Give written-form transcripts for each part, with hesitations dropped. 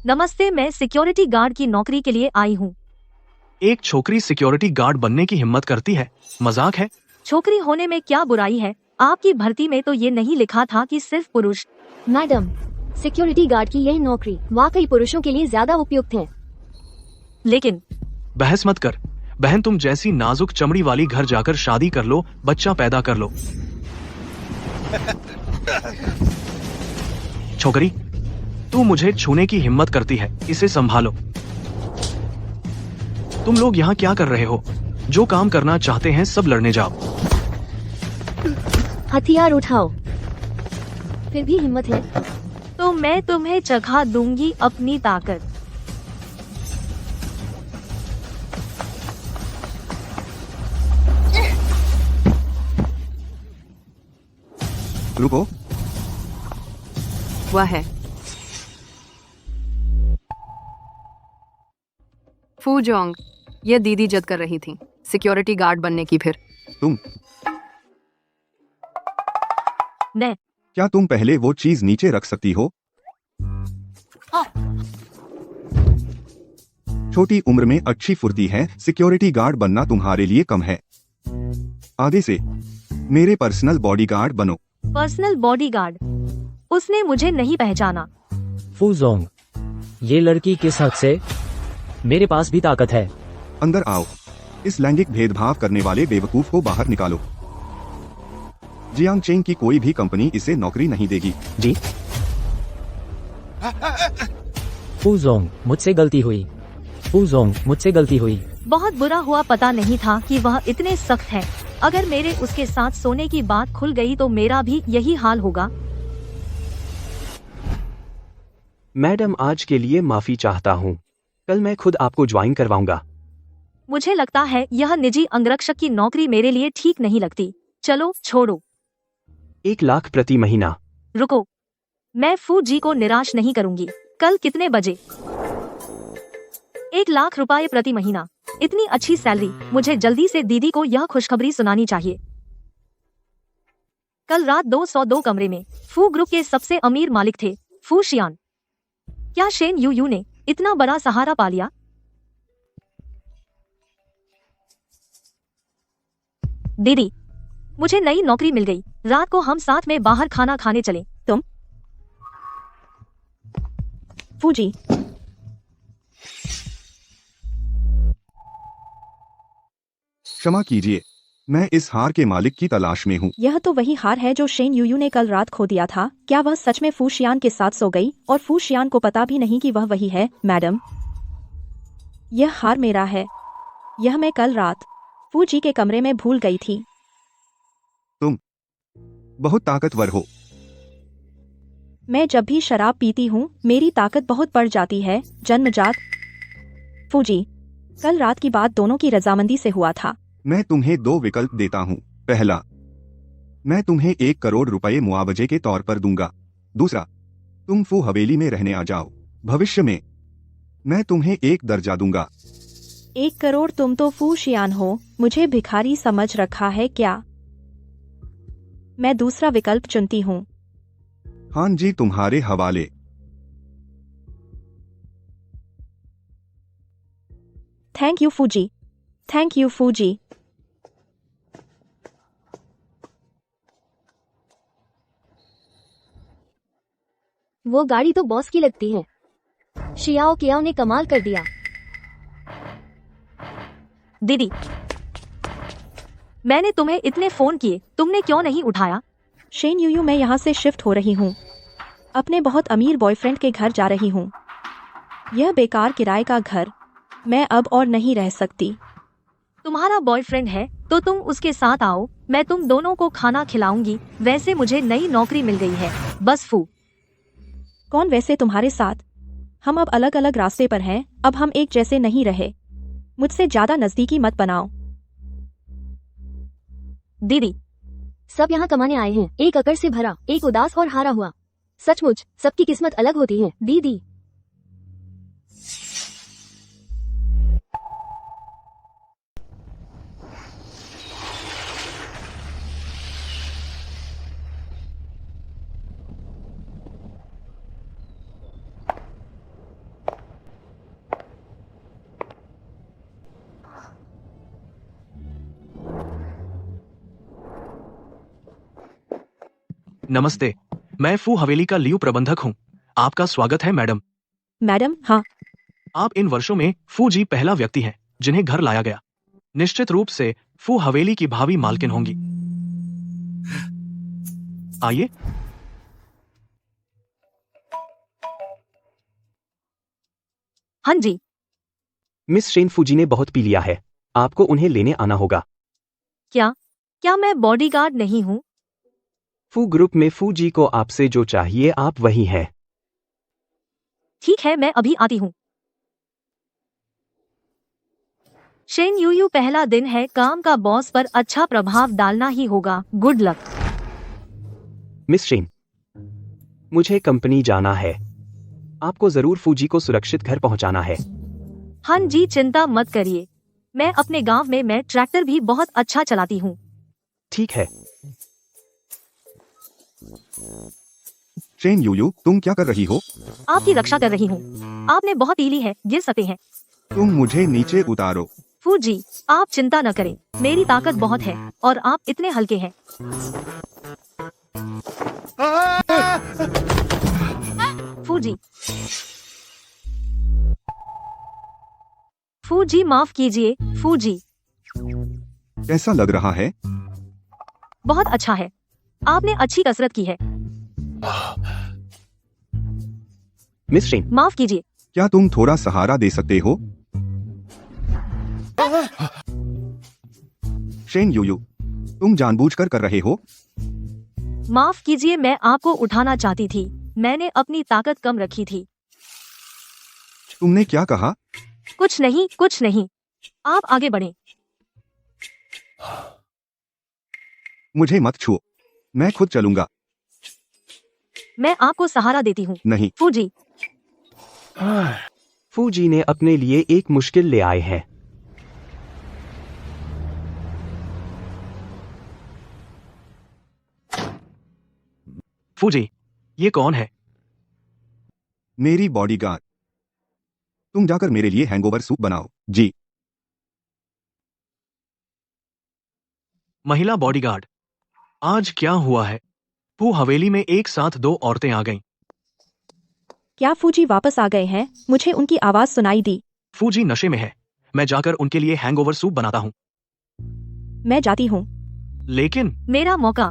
नमस्ते, मैं security guard की नौकरी के लिए आई हूँ। एक छोकरी सिक्योरिटी गार्ड बनने की हिम्मत करती है? मजाक है। छोकरी होने में क्या बुराई है? आपकी भर्ती में तो ये नहीं लिखा था कि सिर्फ पुरुष। मैडम, सिक्योरिटी गार्ड की यह नौकरी वाकई पुरुषों के लिए ज्यादा उपयुक्त है। लेकिन बहस मत कर बहन, तुम जैसी नाजुक चमड़ी वाली घर जाकर शादी कर लो, बच्चा पैदा कर लो। छोकरी, तू मुझे छूने की हिम्मत करती है, इसे संभालो। तुम लोग यहाँ क्या कर रहे हो? जो काम करना चाहते हैं सब लड़ने जाओ। हथियार उठाओ। फिर भी हिम्मत है तो मैं तुम्हें चखा दूंगी अपनी ताकत। रुको। वह है फूजोंग। ये दीदी जद कर रही थी सिक्योरिटी गार्ड बनने की। फिर तुम मैं क्या तुम पहले वो चीज नीचे रख सकती हो? छोटी उम्र में अच्छी फुर्ती है, सिक्योरिटी गार्ड बनना तुम्हारे लिए कम है। आगे से मेरे पर्सनल बॉडीगार्ड बनो। Personal bodyguard? उसने मुझे नहीं पहचाना। फूजोंग, ये लड़की किस हक से? मेरे पास भी ताकत है। अंदर आओ। इस लैंगिक भेदभाव करने वाले बेवकूफ को बाहर निकालो। जियांग चेंग की कोई भी कंपनी इसे नौकरी नहीं देगी। जी फूजोंग, मुझसे गलती हुई। फूजोंग, मुझसे गलती हुई। बहुत बुरा हुआ, पता नहीं था कि वह इतने सख्त है। अगर मेरे उसके साथ सोने की बात खुल गई तो मेरा भी यही हाल होगा। मैडम, आज के लिए माफी चाहता हूँ। कल मैं खुद आपको ज्वाइन करवाऊंगा। मुझे लगता है यह निजी अंगरक्षक की नौकरी मेरे लिए ठीक नहीं लगती। चलो छोड़ो। 1 लाख प्रति महीना। रुको, मैं फू जी को निराश नहीं करूंगी। कल कितने बजे? 1 लाख रुपए प्रति महीना, इतनी अच्छी सैलरी। मुझे जल्दी से दीदी को यह खुशखबरी सुनानी चाहिए। कल रात 202 कमरे में फू ग्रुप के सबसे अमीर मालिक थे, फू शियान। क्या शेन यू ने इतना बड़ा सहारा पा लिया? दीदी, मुझे नई नौकरी मिल गई। रात को हम साथ में बाहर खाना खाने चलें। तुम? फूजी, क्षमा कीजिए, मैं इस हार के मालिक की तलाश में हूँ। यह तो वही हार है जो शेन यूयू ने कल रात खो दिया था। क्या वह सच में फूशियान के साथ सो गई और फूशियान को पता भी नहीं कि वह वही है? मैडम, यह हार मेरा है। यह मैं कल रात फूजी के कमरे में भूल गई थी। तुम बहुत ताकतवर हो। मैं जब भी शराब पीती हूँ मेरी ताकत बहुत बढ़ जाती है, जन्मजात। फूजी, कल रात की बात दोनों की रजामंदी से हुआ था। मैं तुम्हें 2 विकल्प देता हूँ। पहला, मैं तुम्हें 1 करोड़ रुपए मुआवजे के तौर पर दूंगा। दूसरा, तुम फू हवेली में रहने आ जाओ। भविष्य में मैं तुम्हें 1 दर्जा दूंगा। 1 करोड़? तुम तो फूशियान हो, मुझे भिखारी समझ रखा है क्या? मैं दूसरा विकल्प चुनती हूँ। हाँ जी, तुम्हारे हवाले। Thank you Fuji. Thank you Fuji. वो गाड़ी तो बॉस की लगती है। शियाओ कियाओ ने कमाल कर दिया। दीदी, मैंने तुम्हें इतने फोन किए, तुमने क्यों नहीं उठाया? शेन यूयू, मैं यहाँ से शिफ्ट हो रही हूँ। अपने बहुत अमीर बॉयफ्रेंड के घर जा रही हूँ। यह बेकार किराए का घर, मैं अब और नहीं रह सकती। तुम्हारा बॉयफ्रेंड है तो तुम उसके साथ आओ, मैं तुम दोनों को खाना खिलाऊंगी। वैसे मुझे नई नौकरी मिल गई है। बस फू। कौन वैसे तुम्हारे साथ? हम अब अलग अलग रास्ते पर हैं, अब हम एक जैसे नहीं रहे। मुझसे ज्यादा नजदीकी मत बनाओ। दीदी, सब यहाँ कमाने आए हैं, एक अकड़ से भरा, एक उदास और हारा हुआ। सचमुच सबकी किस्मत अलग होती है दीदी। नमस्ते, मैं फू हवेली का लियू प्रबंधक हूँ। आपका स्वागत है मैडम। मैडम हाँ, आप इन वर्षों में फू जी पहला व्यक्ति हैं जिन्हें घर लाया गया। निश्चित रूप से फू हवेली की भावी मालकिन होंगी। आइए। हाँ जी। मिस शेन फूजी ने बहुत पी लिया है, आपको उन्हें लेने आना होगा। क्या मैं बॉडीगार्ड नहीं हूँ? फू ग्रुप में फूजी को आपसे जो चाहिए आप वही हैं। ठीक है, मैं अभी आती हूँ। शेन यूयू, पहला दिन है, काम का बॉस पर अच्छा प्रभाव डालना ही होगा। Good luck. मिस शेन, मुझे कंपनी जाना है। आपको जरूर फूजी को सुरक्षित घर पहुंचाना है। हाँ जी, चिंता मत करिए। मैं अपने गांव में मैं ट्रैक्टर भी बहुत अच्छा चलाती हूँ। ठीक है। शेन यूयू, तुम क्या कर रही हो? आपकी रक्षा कर रही हूँ। आपने बहुत पी ली है, गिर सकते हैं। तुम मुझे नीचे उतारो। फूजी, आप चिंता न करें, मेरी ताकत बहुत है और आप इतने हल्के हैं। फूजी, फूजी माफ कीजिए। फूजी, कैसा लग रहा है? बहुत अच्छा है। आपने अच्छी कसरत की है। मिस शेन, माफ कीजिए। क्या तुम थोड़ा सहारा दे सकते हो? शेन यूयू, तुम जानबूझकर कर रहे हो? माफ कीजिए, मैं आपको उठाना चाहती थी। मैंने अपनी ताकत कम रखी थी। तुमने क्या कहा? कुछ नहीं, कुछ नहीं। आप आगे बढ़ें। मुझे मत छुओ, मैं खुद चलूंगा। मैं आपको सहारा देती हूँ। नहीं, फूजी, फूजी ने अपने लिए एक मुश्किल ले आए हैं। फू जी, ये कौन है? मेरी बॉडीगार्ड। तुम जाकर मेरे लिए हैंगओवर सूप बनाओ। जी। महिला बॉडीगार्ड। आज क्या हुआ है? फू हवेली में एक साथ दो औरतें आ गईं। क्या फूजी वापस आ गए हैं? मुझे उनकी आवाज सुनाई दी। फू जी नशे में है। मैं जाकर उनके लिए हैंगओवर सूप बनाता हूँ। मैं जाती हूँ। लेकिन मेरा मौका।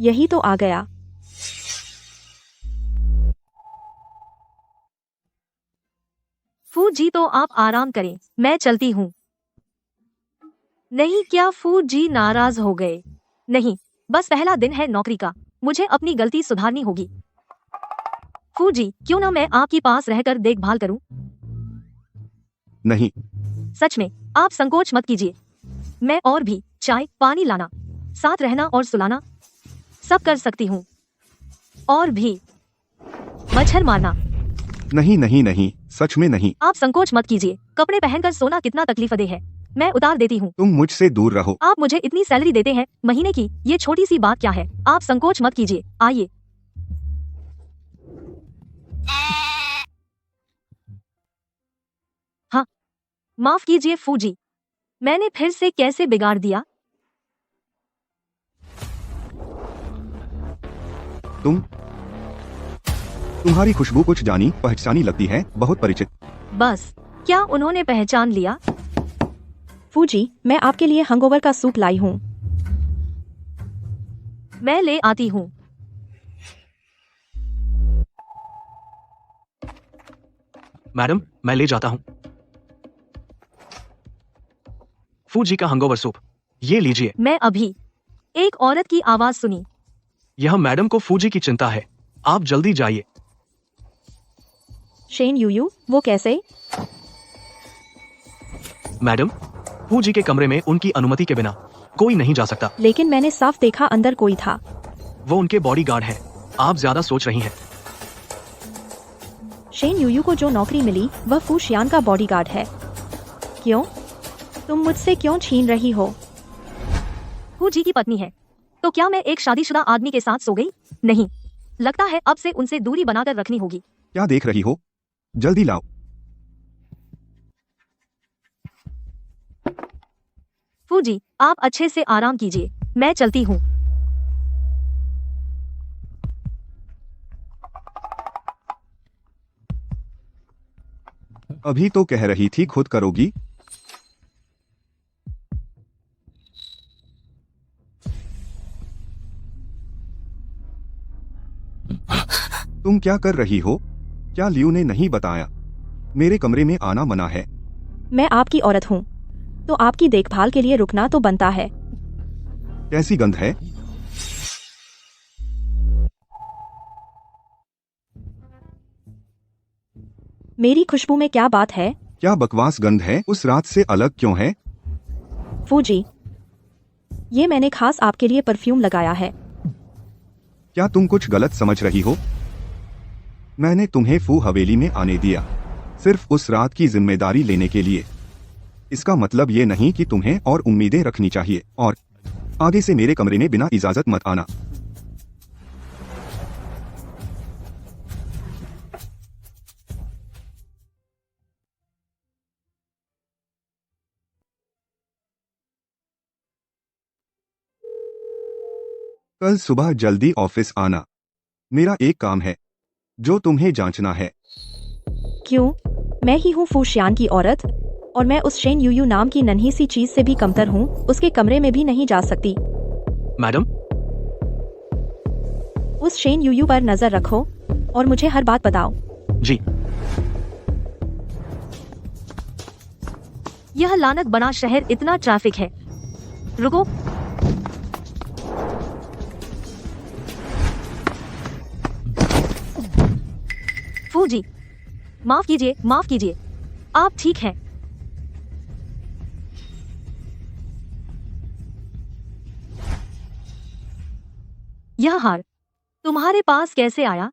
यही तो आ गया। फूजी, तो आप आराम करें, मैं चलती हूँ। नहीं, क्या फूजी नाराज हो गए? नहीं, बस पहला दिन है नौकरी का, मुझे अपनी गलती सुधारनी होगी। फूजी, क्यों ना मैं आपके पास रहकर देखभाल करूं? नहीं, सच में, आप संकोच मत कीजिए। मैं और भी चाय पानी लाना, साथ रहना और सुलाना सब कर सकती हूँ। और भी मच्छर मारना। नहीं, नहीं, नहीं, सच में नहीं। आप संकोच मत कीजिए। कपड़े पहनकर सोना कितना तकलीफदेह है। मैं उतार देती हूँ। तुम मुझसे दूर रहो। आप मुझे इतनी सैलरी देते हैं महीने की, ये छोटी सी बात क्या है? आप संकोच मत कीजिए, आइए। हाँ, माफ कीजिए फूजी, मैंने फिर से कैसे बिगाड़ दिया? तुम्हारी खुशबू कुछ जानी पहचानी लगती है, बहुत परिचित। बस, क्या उन्होंने पहचान लिया? फूजी, मैं आपके लिए हंगओवर का सूप लाई हूँ। मैं ले आती हूँ। मैडम, मैं ले जाता हूँ। फू जी का हंगोवर सूप, ये लीजिए। मैं अभी एक औरत की आवाज सुनी। यह मैडम को फू जी की चिंता है। आप जल्दी जाइए। शेन यूयू, वो कैसे? मैडम, फू जी के कमरे में उनकी अनुमति के बिना कोई नहीं जा सकता। लेकिन मैंने साफ देखा अंदर कोई था। वो उनके बॉडीगार्ड हैं। आप ज्यादा सोच रही हैं। शेन यूयू को जो नौकरी मिली वह फू शियान का बॉडीगार्ड है। क्यों? तुम मुझसे क्यों छीन रही हो? फू जी की पत्नी है, तो क्या मैं एक शादीशुदा आदमी के साथ सो गई? नहीं, लगता है अब से उनसे दूरी बनाकर रखनी होगी। क्या देख रही हो? जल्दी लाओ। फू जी, आप अच्छे से आराम कीजिए, मैं चलती हूँ। अभी तो कह रही थी खुद करोगी। तुम क्या कर रही हो? क्या लियू ने नहीं बताया? मेरे कमरे में आना मना है। मैं आपकी औरत हूँ, तो आपकी देखभाल के लिए रुकना तो बनता है। कैसी गंध है? मेरी खुशबू में क्या बात है? क्या बकवास गंध है? उस रात से अलग क्यों है? फूजी, ये मैंने खास आपके लिए परफ्यूम लगाया है। क्या तुम कुछ गलत समझ रही हो? मैंने तुम्हें फू हवेली में आने दिया सिर्फ उस रात की जिम्मेदारी लेने के लिए। इसका मतलब ये नहीं कि तुम्हें और उम्मीदें रखनी चाहिए, और आगे से मेरे कमरे में बिना इजाजत मत आना। कल सुबह जल्दी ऑफिस आना। मेरा एक काम है जो तुम्हें जांचना है। क्यों? मैं ही हूँ फूशियान की औरत, और मैं उस शेन यूयू नाम की नन्ही सी चीज से भी कमतर हूँ। उसके कमरे में भी नहीं जा सकती। मैडम, उस शेन यूयू पर नजर रखो और मुझे हर बात बताओ। जी। यह लानत बना शहर, इतना ट्रैफिक है। रुको। फूजी, माफ कीजिए, माफ कीजिए। आप ठीक हैं? यह हार तुम्हारे पास कैसे आया?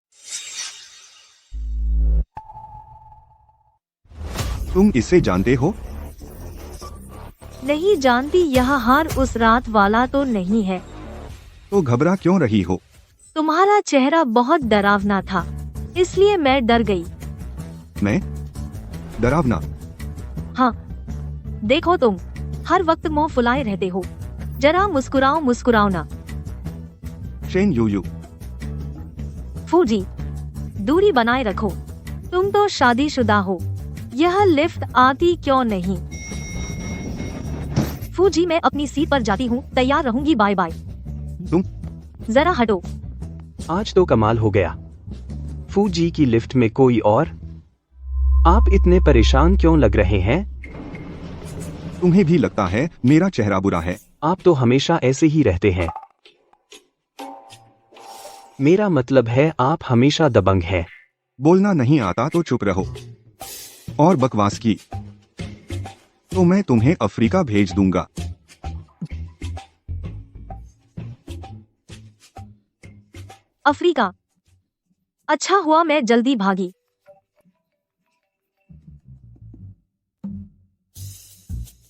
तुम इसे जानते हो? नहीं जानती। यह हार उस रात वाला तो नहीं है। तो घबरा क्यों रही हो? तुम्हारा चेहरा बहुत डरावना था, इसलिए मैं डर गई। मैं डरावना? हाँ, देखो तुम हर वक्त मुंह फुलाए रहते हो। जरा मुस्कुराओ, मुस्कुराओ ना। शेन यूयू, फूजी, दूरी बनाए रखो। तुम तो शादीशुदा हो। यह लिफ्ट आती क्यों नहीं? फूजी, मैं अपनी सीट पर जाती हूँ। तैयार रहूंगी। Bye bye. तुम जरा हटो। आज तो कमाल हो गया। फूजी की लिफ्ट में कोई और? आप इतने परेशान क्यों लग रहे हैं? तुम्हें भी लगता है मेरा चेहरा बुरा है? आप तो हमेशा ऐसे ही रहते हैं। मेरा मतलब है आप हमेशा दबंग हैं। बोलना नहीं आता तो चुप रहो। और बकवास की तो मैं तुम्हें अफ्रीका भेज दूंगा। अफ्रीका? अच्छा हुआ मैं जल्दी भागी।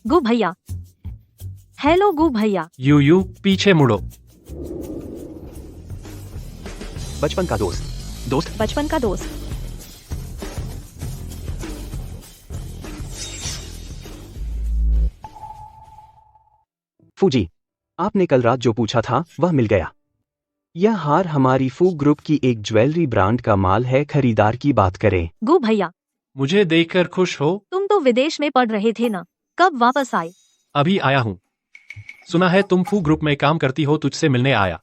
गु भैया। हेलो गु भैया। यूयू, पीछे मुड़ो। बचपन का दोस्त। बचपन का दोस्त। फूजी, आपने कल रात जो पूछा था वह मिल गया। यह हार हमारी फू ग्रुप की एक ज्वेलरी ब्रांड का माल है। खरीदार की बात करें। गु भैया, मुझे देखकर खुश हो? तुम तो विदेश में पढ़ रहे थे ना, कब वापस आए? अभी आया हूँ। सुना है तुम फू ग्रुप में काम करती हो, तुझसे मिलने आया।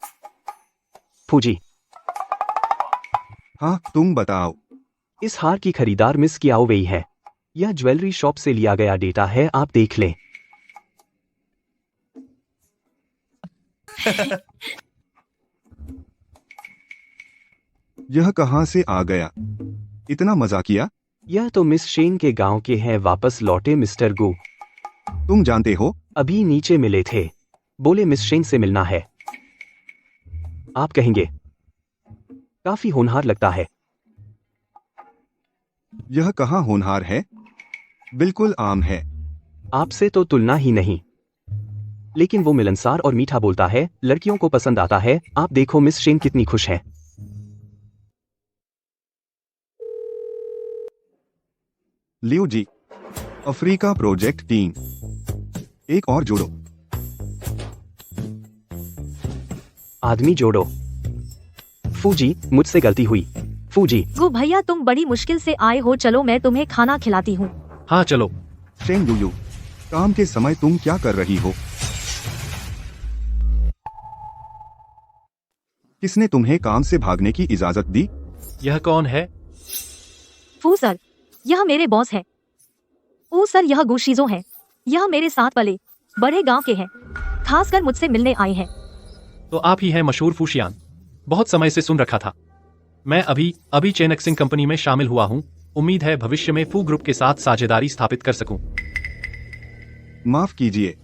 फूजी, हाँ, तुम बताओ। इस हार की खरीदार मिस कियाओ वेई है। यह ज्वेलरी शॉप से लिया गया डेटा है, आप देख लें। यह कहाँ से आ गया? इतना मजाकिया? यह तो मिस शेन के गांव के हैं, वापस लौटे मिस्टर गु। तुम जानते हो? अभी नीचे मिले थे, बोले मिस शेन से मिलना है। आप कहेंगे काफी होनहार लगता है। यह कहाँ होनहार है? बिल्कुल आम है। आपसे तो तुलना ही नहीं, लेकिन वो मिलनसार और मीठा बोलता है, लड़कियों को पसंद आता है। आप देखो मिस शेन कितनी खुश है। लियो जी, अफ्रीका प्रोजेक्ट टीम, एक और जोड़ो। आदमी जोड़ो। फूजी, मुझसे गलती हुई। फूजी, गु भैया तुम बड़ी मुश्किल से आए हो, चलो मैं तुम्हें खाना खिलाती हूँ। हाँ चलो। शेन यूयू, काम के समय तुम क्या कर रही हो? किसने तुम्हें काम से भागने की इजाजत दी? यह कौन है? फू सर, यह मेरे बॉस है। ओ सर, यह गु शीजो है। यह मेरे साथ पले बड़े गांव के हैं, खासकर मुझसे मिलने आए हैं। तो आप ही हैं मशहूर फूशियान। बहुत समय से सुन रखा था। मैं अभी चेनक सिंह कंपनी में शामिल हुआ हूँ। उम्मीद है भविष्य में फू ग्रुप के साथ साझेदारी स्थापित कर सकूं। माफ कीजिए,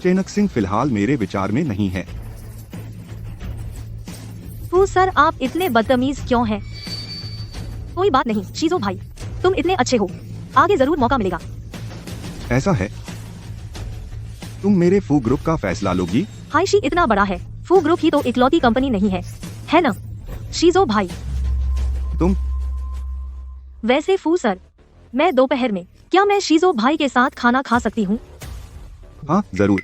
चेनक सिंह फिलहाल मेरे विचार में नहीं है। फू सर, आप इतने बदतमीज क्यों हैं? कोई बात नहीं शीजो भाई, तुम इतने अच्छे हो, आगे जरूर मौका मिलेगा। ऐसा है, तुम मेरे फू ग्रुप का फैसला लोगी? हाइशी इतना बड़ा है, फू ग्रुप ही तो इकलौती कंपनी नहीं है ना शीजो भाई? तुम वैसे फू सर, मैं दोपहर में क्या मैं शीजो भाई के साथ खाना खा सकती हूँ? हाँ जरूर।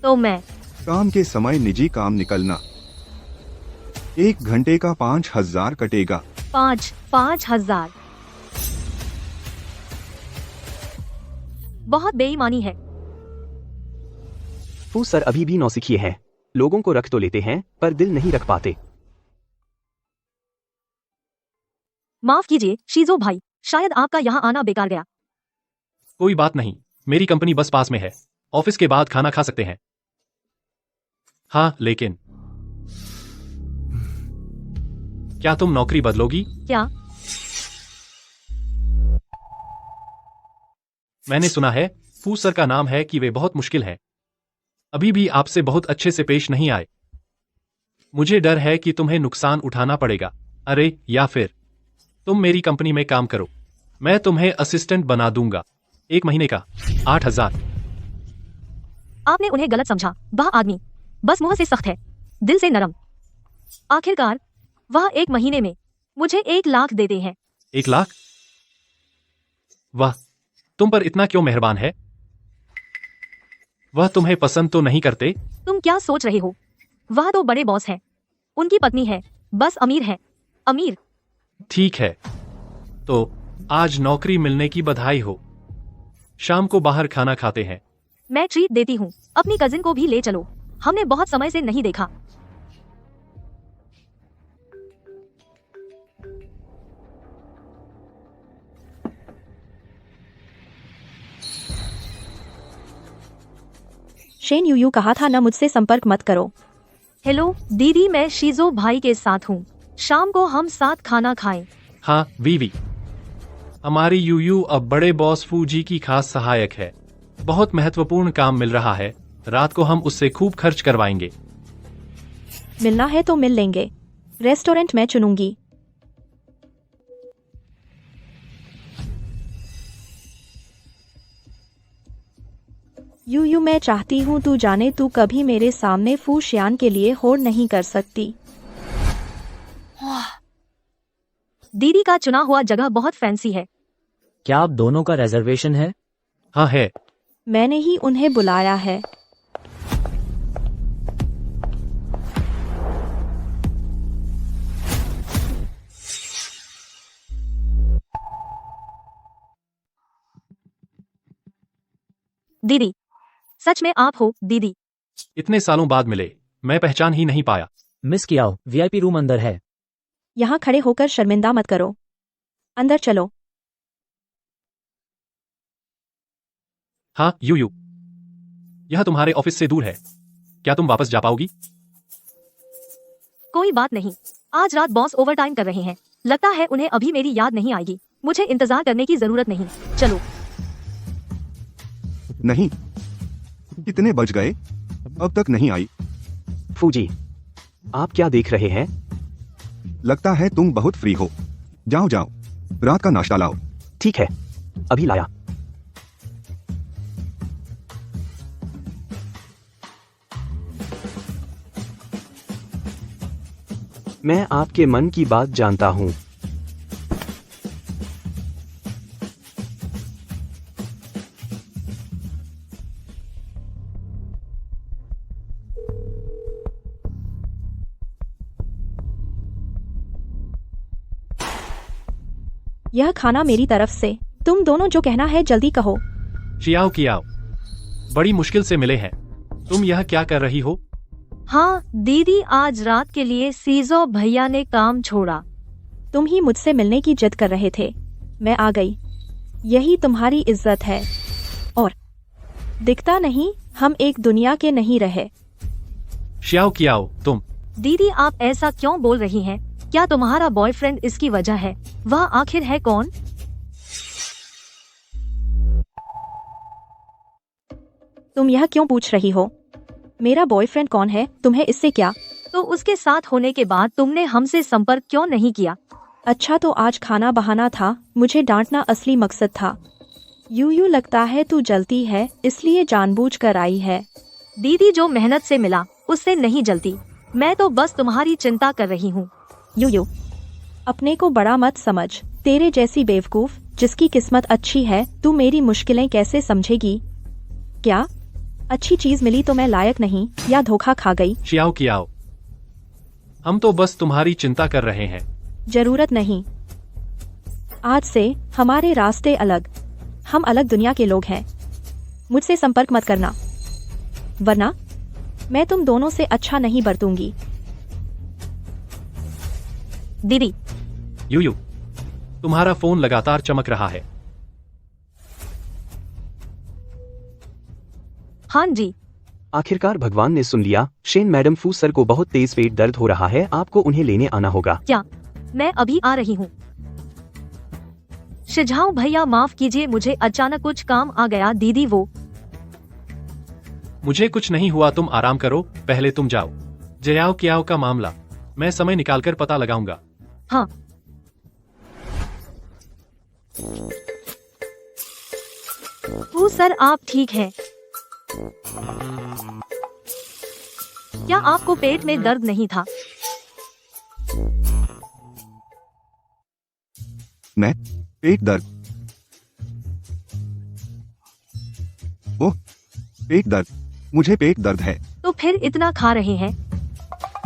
तो मैं काम के समय निजी काम निकलना। 1 घंटे का 5,000 कटेगा। 5,000 बहुत बेईमानी है। फू सर अभी भी नौसिखिए हैं। लोगों को रख तो लेते हैं पर दिल नहीं रख पाते। माफ कीजिए शीजो भाई, शायद आपका यहाँ आना बेकार गया। कोई बात नहीं, मेरी कंपनी बस पास में है। ऑफिस के बाद खाना खा सकते हैं। हाँ लेकिन क्या तुम नौकरी बदलोगी? क्या? मैंने सुना है फू सर का नाम है कि वे बहुत मुश्किल है। अभी भी आपसे बहुत अच्छे से पेश नहीं आए। मुझे डर है कि तुम्हें नुकसान उठाना पड़ेगा। अरे या फिर तुम मेरी कंपनी में काम करो, मैं तुम्हें असिस्टेंट बना दूंगा। 1 महीने का 8,000। आपने उन्हें गलत समझा। वह आदमी बस मुंह से सख्त है, दिल से नरम। आखिरकार वह 1 महीने में मुझे 1 लाख देते हैं। 1 लाख? वाह, तुम पर इतना क्यों मेहरबान है? वह तुम्हें पसंद तो नहीं करते? तुम क्या सोच रहे हो? वह तो बड़े बॉस हैं। उनकी पत्नी है, बस अमीर है, अमीर। ठीक है, तो आज नौकरी मिलने की बधाई हो। शाम को बाहर खाना खाते हैं। मैं ट्रीट देती हूँ, अपनी कजिन को भी ले चलो, हमने बहुत समय से नहीं देखा। शेन यूयू कहा था ना मुझसे संपर्क मत करो। हेलो दीदी, मैं शीजो भाई के साथ हूँ, शाम को हम साथ खाना खाएं। हाँ वीवी, हमारी यूयू अब बड़े बॉस फूजी की खास सहायक है। बहुत महत्वपूर्ण काम मिल रहा है। रात को हम उससे खूब खर्च करवाएंगे। मिलना है तो मिल लेंगे। रेस्टोरेंट मैं चुनूंगी। यूयू, मैं चाहती हूँ तू जाने, तू कभी मेरे सामने फू शियान के लिए होड़ नहीं कर सकती। दीदी का चुना हुआ जगह बहुत फैंसी है। क्या आप दोनों का रिजर्वेशन है? हाँ है। मैंने ही उन्हें बुलाया है। दीदी, सच में आप हो दीदी? इतने सालों बाद मिले, मैं पहचान ही नहीं पाया। मिस कियाओ, वीआईपी रूम अंदर है। यहाँ खड़े होकर शर्मिंदा मत करो, अंदर चलो। हाँ यूयू, यह तुम्हारे ऑफिस से दूर है, क्या तुम वापस जा पाओगी? कोई बात नहीं, आज रात बॉस ओवरटाइम कर रहे हैं, लगता है उन्हें अभी मेरी याद नहीं आएगी। मुझे इंतजार करने की जरूरत नहीं, चलो। नहीं, कितने बज गए? अब तक नहीं आई। फूजी, आप क्या देख रहे हैं? लगता है तुम बहुत फ्री हो। जाओ जाओ, रात का नाश्ता लाओ। ठीक है, अभी लाया। मैं आपके मन की बात जानता हूं। यह खाना मेरी तरफ से। तुम दोनों जो कहना है जल्दी कहो। शियाओ कियाओ, बड़ी मुश्किल से मिले हैं। तुम यह क्या कर रही हो? हाँ दीदी, आज रात के लिए सीजो भैया ने काम छोड़ा। तुम ही मुझसे मिलने की जिद कर रहे थे, मैं आ गई। यही तुम्हारी इज्जत है। और दिखता नहीं हम एक दुनिया के नहीं रहे। शियाओ कियाओ, तुम। दीदी आप ऐसा क्यों बोल रही हैं? क्या तुम्हारा बॉयफ्रेंड इसकी वजह है? वह आखिर है कौन? तुम यह क्यों पूछ रही हो? मेरा बॉयफ्रेंड कौन है, तुम्हें इससे क्या? तो उसके साथ होने के बाद तुमने हमसे संपर्क क्यों नहीं किया? अच्छा तो आज खाना बहाना था, मुझे डांटना असली मकसद था। यूं लगता है तू जलती है, इसलिए जानबूझ कर आई है। दीदी जो मेहनत से मिला उससे नहीं जलती, मैं तो बस तुम्हारी चिंता कर रही हूँ। यूं अपने को बड़ा मत समझ। तेरे जैसी बेवकूफ जिसकी किस्मत अच्छी है, तू मेरी मुश्किलें कैसे समझेगी? क्या अच्छी चीज मिली तो मैं लायक नहीं, या धोखा खा गई? शियाओ कियाओ, हम तो बस तुम्हारी चिंता कर रहे हैं। जरूरत नहीं। आज से हमारे रास्ते अलग। हम अलग दुनिया के लोग हैं। मुझसे संपर्क मत करना, वरना मैं तुम दोनों से अच्छा नहीं बरतूंगी। दीदी यूयू, तुम्हारा फोन लगातार चमक रहा है। हाँ जी। आखिरकार भगवान ने सुन लिया। शेन मैडम, फू सर को बहुत तेज पेट दर्द हो रहा है, आपको उन्हें लेने आना होगा। क्या? मैं अभी आ रही हूँ। शिझाओ भैया माफ कीजिए, मुझे अचानक कुछ काम आ गया। दीदी वो मुझे कुछ नहीं हुआ, तुम आराम करो, पहले तुम जाओ। जयाओ कियाओ का मामला मैं समय निकालकर पता लगाऊंगा। हाँ। ओ सर आप ठीक हैं? क्या आपको पेट में दर्द नहीं था? मैं पेट दर्द? ओह, पेट दर्द। मुझे पेट दर्द है। तो फिर इतना खा रहे हैं?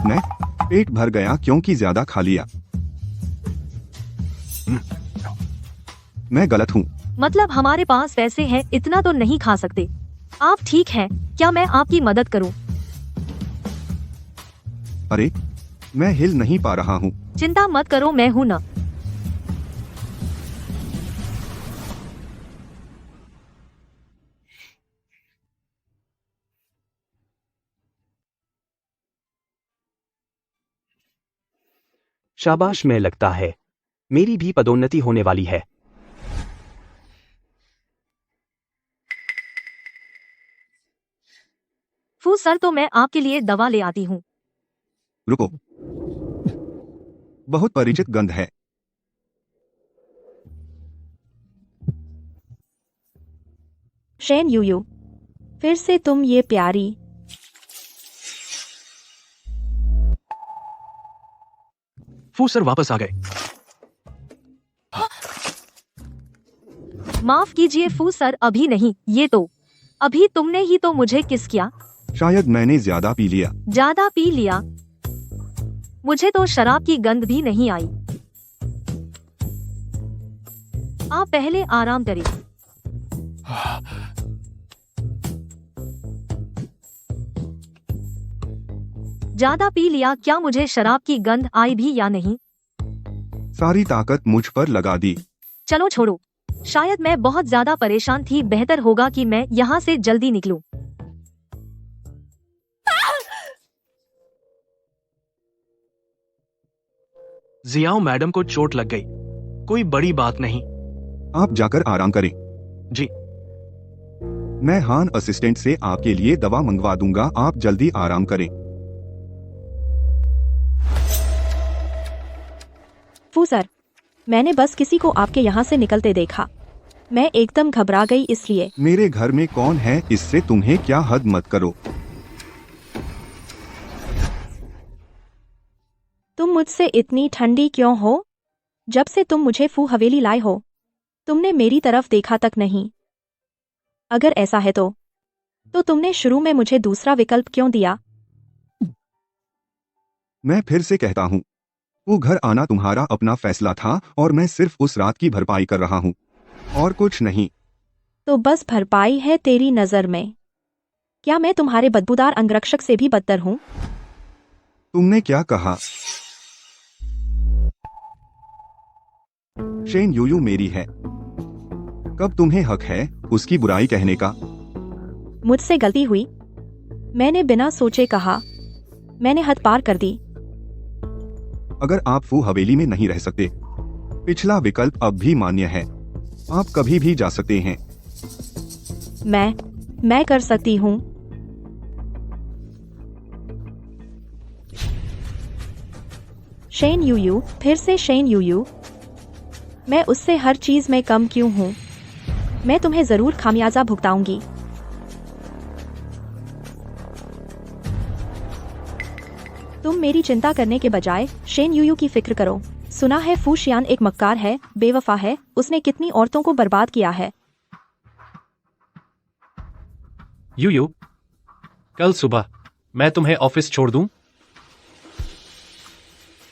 मैं पेट भर गया क्योंकि ज्यादा खा लिया। मैं गलत हूँ। मतलब हमारे पास पैसे हैं, इतना तो नहीं खा सकते। आप ठीक हैं? क्या मैं आपकी मदद करूं? अरे मैं हिल नहीं पा रहा हूँ। चिंता मत करो, मैं हूं ना। शाबाश, में लगता है मेरी भी पदोन्नति होने वाली है। फू सर, तो मैं आपके लिए दवा ले आती हूँ। रुको, बहुत परिचित गंध है। शेन यूयू, फिर से तुम ये प्यारी। फू सर वापस आ गए। माफ कीजिए फू सर, अभी नहीं। ये तो अभी तुमने ही तो मुझे किस किया। शायद मैंने ज्यादा पी लिया। ज्यादा पी लिया? मुझे तो शराब की गंध भी नहीं आई। आप पहले आराम करें। ज्यादा पी लिया? क्या मुझे शराब की गंध आई भी या नहीं? सारी ताकत मुझ पर लगा दी। चलो छोड़ो, शायद मैं बहुत ज्यादा परेशान थी। बेहतर होगा कि मैं यहाँ से जल्दी निकलूं। जियाओ मैडम को चोट लग गई, कोई बड़ी बात नहीं। आप जाकर आराम करें। जी। मैं हान असिस्टेंट से आपके लिए दवा मंगवा दूंगा, आप जल्दी आराम करें। फू सर, मैंने बस किसी को आपके यहाँ से निकलते देखा, मैं एकदम घबरा गई। इसलिए मेरे घर में कौन है, इससे तुम्हें क्या? हद मत करो। तुम मुझसे इतनी ठंडी क्यों हो? जब से तुम मुझे फू हवेली लाए हो, तुमने मेरी तरफ देखा तक नहीं। अगर ऐसा है तो तुमने शुरू में मुझे दूसरा विकल्प क्यों दिया? मैं फिर से कहता हूँ, वो घर आना तुम्हारा अपना फैसला था और मैं सिर्फ उस रात की भरपाई कर रहा हूँ और कुछ नहीं। तो बस भरपाई है तेरी नजर में? क्या मैं तुम्हारे बदबूदार अंगरक्षक से भी बदतर हूँ? तुमने क्या कहा? शेन यूयू मेरी है। कब तुम्हें हक है उसकी बुराई कहने का? मुझसे गलती हुई। मैंने बिना सोचे कहा। मैंने हद पार कर दी। अगर आप फू हवेली में नहीं रह सकते, पिछला विकल्प अब भी मान्य है। आप कभी भी जा सकते हैं। मैं कर सकती हूँ। शेन यूयू, फिर से शेन यूयू। मैं उससे हर चीज में कम क्यों हूँ? मैं तुम्हें जरूर खामियाजा भुगताऊंगी। तुम मेरी चिंता करने के बजाय शेन यूयू की फिक्र करो। सुना है फू शियान एक मक्कार है, बेवफा है। उसने कितनी औरतों को बर्बाद किया है। यूयू, कल सुबह मैं तुम्हें ऑफिस छोड़ दूं?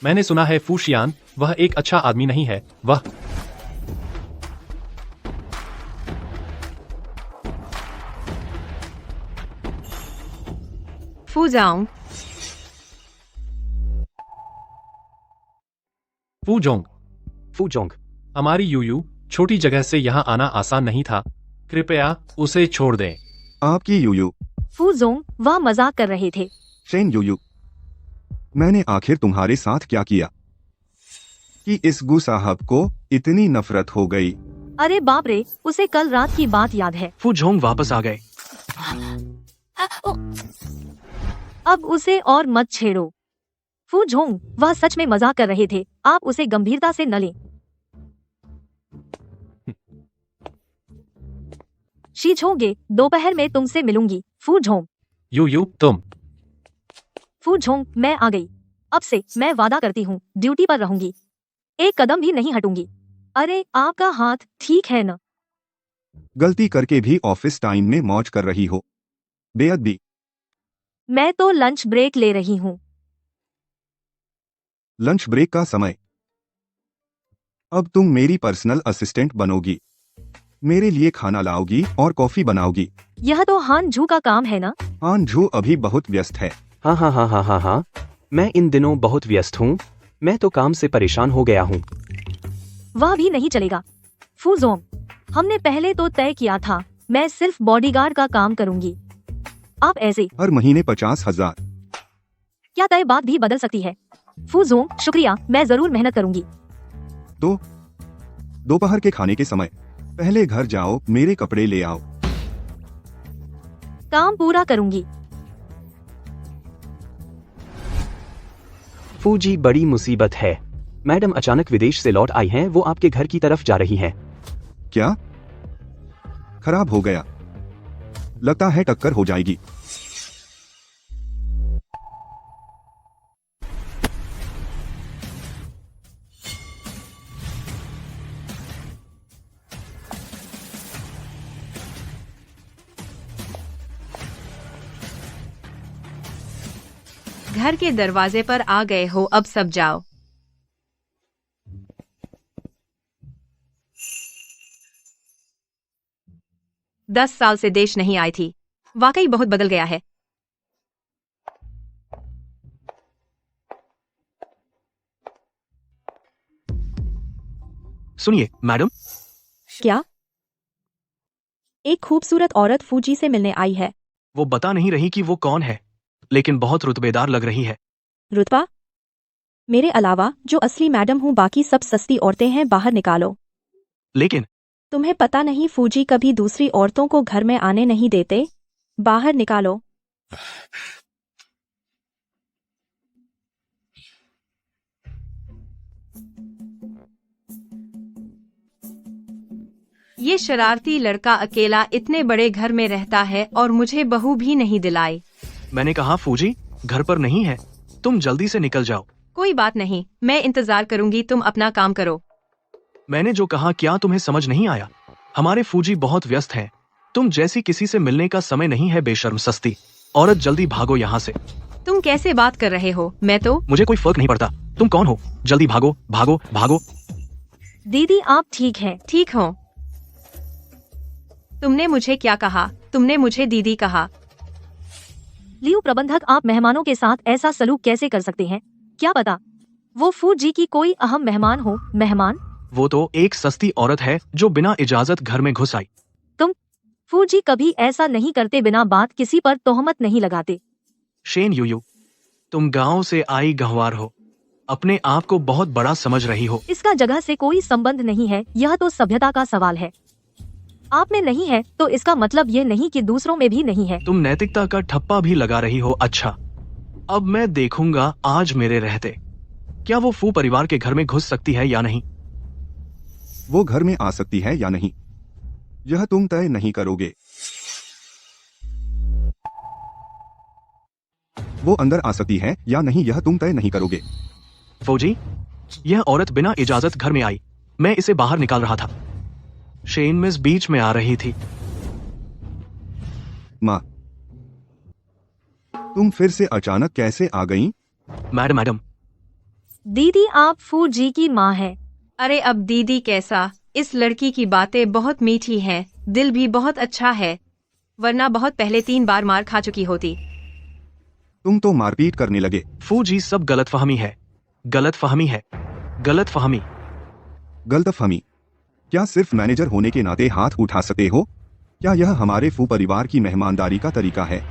मैंने सुना है फू शियान वह एक अच्छा आदमी नहीं है। वह फू जाऊं? फू जोंग, फूजोंग, हमारी यूयू छोटी जगह से यहाँ आना आसान नहीं था। कृपया उसे छोड़ दें। आपकी यूयू। फू जोंग, वह मजाक कर रहे थे। शेन यूयू, मैंने आखिर तुम्हारे साथ क्या किया कि इस गु साहब को इतनी नफरत हो गई? अरे बाप रे, उसे कल रात की बात याद है। फू झोंग वापस आ गए। अब उसे और मत छेड़ो। फू झोंग, वह सच में मजाक कर रहे थे। आप उसे गंभीरता से न लें। शीछोगे, दोपहर में तुमसे मिलूंगी। फू झोंग। यूयू, तुम। फू झोंग, मैं आ गई। अब से मैं वादा करती हूँ ड्यूटी पर रहूंगी। एक कदम भी नहीं हटूंगी। अरे आपका हाथ ठीक है न? गलती करके भी ऑफिस टाइम में मौज कर रही हो। बेअदबी। मैं तो लंच ब्रेक ले रही हूँ। लंच ब्रेक का समय। अब तुम मेरी पर्सनल असिस्टेंट बनोगी, मेरे लिए खाना लाओगी और कॉफी बनाओगी। यह तो हान झू का काम है ना? हान झू अभी बहुत व्यस्त है। हाँ हाँ हाँ हाँ हाँ हाँ, मैं इन दिनों बहुत व्यस्त हूँ। मैं तो काम से परेशान हो गया हूँ। वह भी नहीं चलेगा। फू जोंग, हमने पहले तो तय किया था मैं सिर्फ बॉडीगार्ड का काम करूंगी। आप ऐसे हर महीने 50,000। क्या तय बात भी बदल सकती है? फू जोंग, शुक्रिया, मैं जरूर मेहनत करूंगी। तो दोपहर के खाने के समय पहले घर जाओ, मेरे कपड़े ले आओ। काम पूरा करूंगी। फूजी, बड़ी मुसीबत है। मैडम अचानक विदेश से लौट आई हैं। वो आपके घर की तरफ जा रही हैं। क्या खराब हो गया? लगता है टक्कर हो जाएगी। घर के दरवाजे पर आ गए हो, अब सब जाओ। दस साल से देश नहीं आई थी। वाकई बहुत बदल गया है। सुनिए मैडम। क्या? एक खूबसूरत औरत फूजी से मिलने आई है। वो बता नहीं रही कि वो कौन है, लेकिन बहुत रुतबेदार लग रही है। रुतबा? मेरे अलावा जो असली मैडम हूँ, बाकी सब सस्ती औरतें हैं। बाहर निकालो। लेकिन तुम्हें पता नहीं फूजी कभी दूसरी औरतों को घर में आने नहीं देते? बाहर निकालो। ये शरारती लड़का अकेला इतने बड़े घर में रहता है और मुझे बहू भी नहीं दिलाई। मैंने कहा फूजी घर पर नहीं है, तुम जल्दी से निकल जाओ। कोई बात नहीं, मैं इंतजार करूंगी, तुम अपना काम करो। मैंने जो कहा क्या तुम्हें समझ नहीं आया? हमारे फूजी बहुत व्यस्त हैं। तुम जैसी किसी से मिलने का समय नहीं है। बेशर्म सस्ती औरत, जल्दी भागो यहाँ से। तुम कैसे बात कर रहे हो? मैं तो मुझे कोई फर्क नहीं पड़ता। तुम कौन हो? जल्दी भागो भागो भागो। दीदी आप ठीक हैं? ठीक हो? तुमने मुझे क्या कहा? तुमने मुझे दीदी कहा। लियो प्रबंधक, आप मेहमानों के साथ ऐसा सलूक कैसे कर सकते हैं? क्या पता वो फू जी की कोई अहम मेहमान हो। मेहमान? वो तो एक सस्ती औरत है जो बिना इजाजत घर में घुस आई। फू जी कभी ऐसा नहीं करते, बिना बात किसी पर तोहमत नहीं लगाते। शेन यूयू, तुम गांव से आई गंवार हो, अपने आप को बहुत बड़ा समझ रही हो। इसका जगह से कोई संबंध नहीं है, यह तो सभ्यता का सवाल है। आप में नहीं है तो इसका मतलब ये नहीं कि दूसरों में भी नहीं है। तुम नैतिकता का ठप्पा भी लगा रही हो। अच्छा, अब मैं देखूंगा आज मेरे रहते क्या वो फू परिवार के घर में घुस सकती है या नहीं। वो घर में आ सकती है या नहीं, यह तुम तय नहीं करोगे। वो अंदर आ सकती है या नहीं, यह तुम तय नहीं करोगे। फौजी, यह औरत बिना इजाजत घर में आई, मैं इसे बाहर निकाल रहा था। शेन मिस बीच में आ रही थी। माँ, तुम फिर से अचानक कैसे आ गईं? मैडम, दीदी आप फू जी की माँ है। अरे अब दीदी कैसा? इस लड़की की बातें बहुत मीठी हैं, दिल भी बहुत अच्छा है, वरना बहुत पहले 3 बार मार खा चुकी होती। तुम तो मारपीट करने लगे। फौजी, सब गलतफहमी है, गलतफहमी है, गलतफहमी। गलतफहमी? क्या सिर्फ मैनेजर होने के नाते हाथ उठा सकते हो? क्या यह हमारे फू परिवार की मेहमानदारी का तरीका है?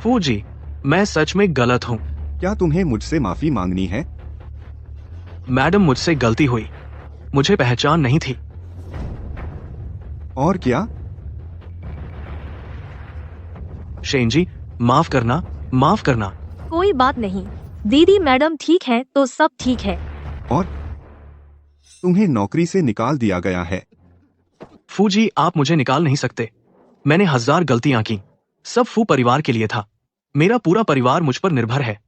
फौजी, मैं सच में गलत हूँ। क्या तुम्हें मुझसे माफी मांगनी है? मैडम, मुझसे गलती हुई, मुझे पहचान नहीं थी। और क्या? शेन जी, माफ करना, माफ करना। कोई बात नहीं दीदी, मैडम ठीक है तो सब ठीक है। और तुम्हें नौकरी से निकाल दिया गया है। फूजी, आप मुझे निकाल नहीं सकते। मैंने 1000 गलतियां की, सब फू परिवार के लिए था। मेरा पूरा परिवार मुझ पर निर्भर है,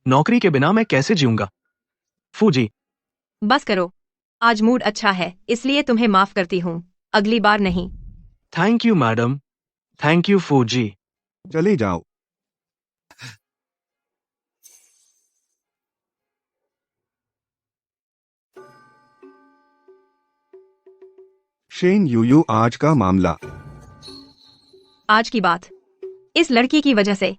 नौकरी के बिना मैं कैसे जीऊंगा? फूजी, बस करो, आज मूड अच्छा है इसलिए तुम्हें माफ करती हूँ, अगली बार नहीं। Thank you madam, thank you Fuji. चले जाओ। शेन यूयू, आज का मामला। आज की बात इस लड़की की वजह से।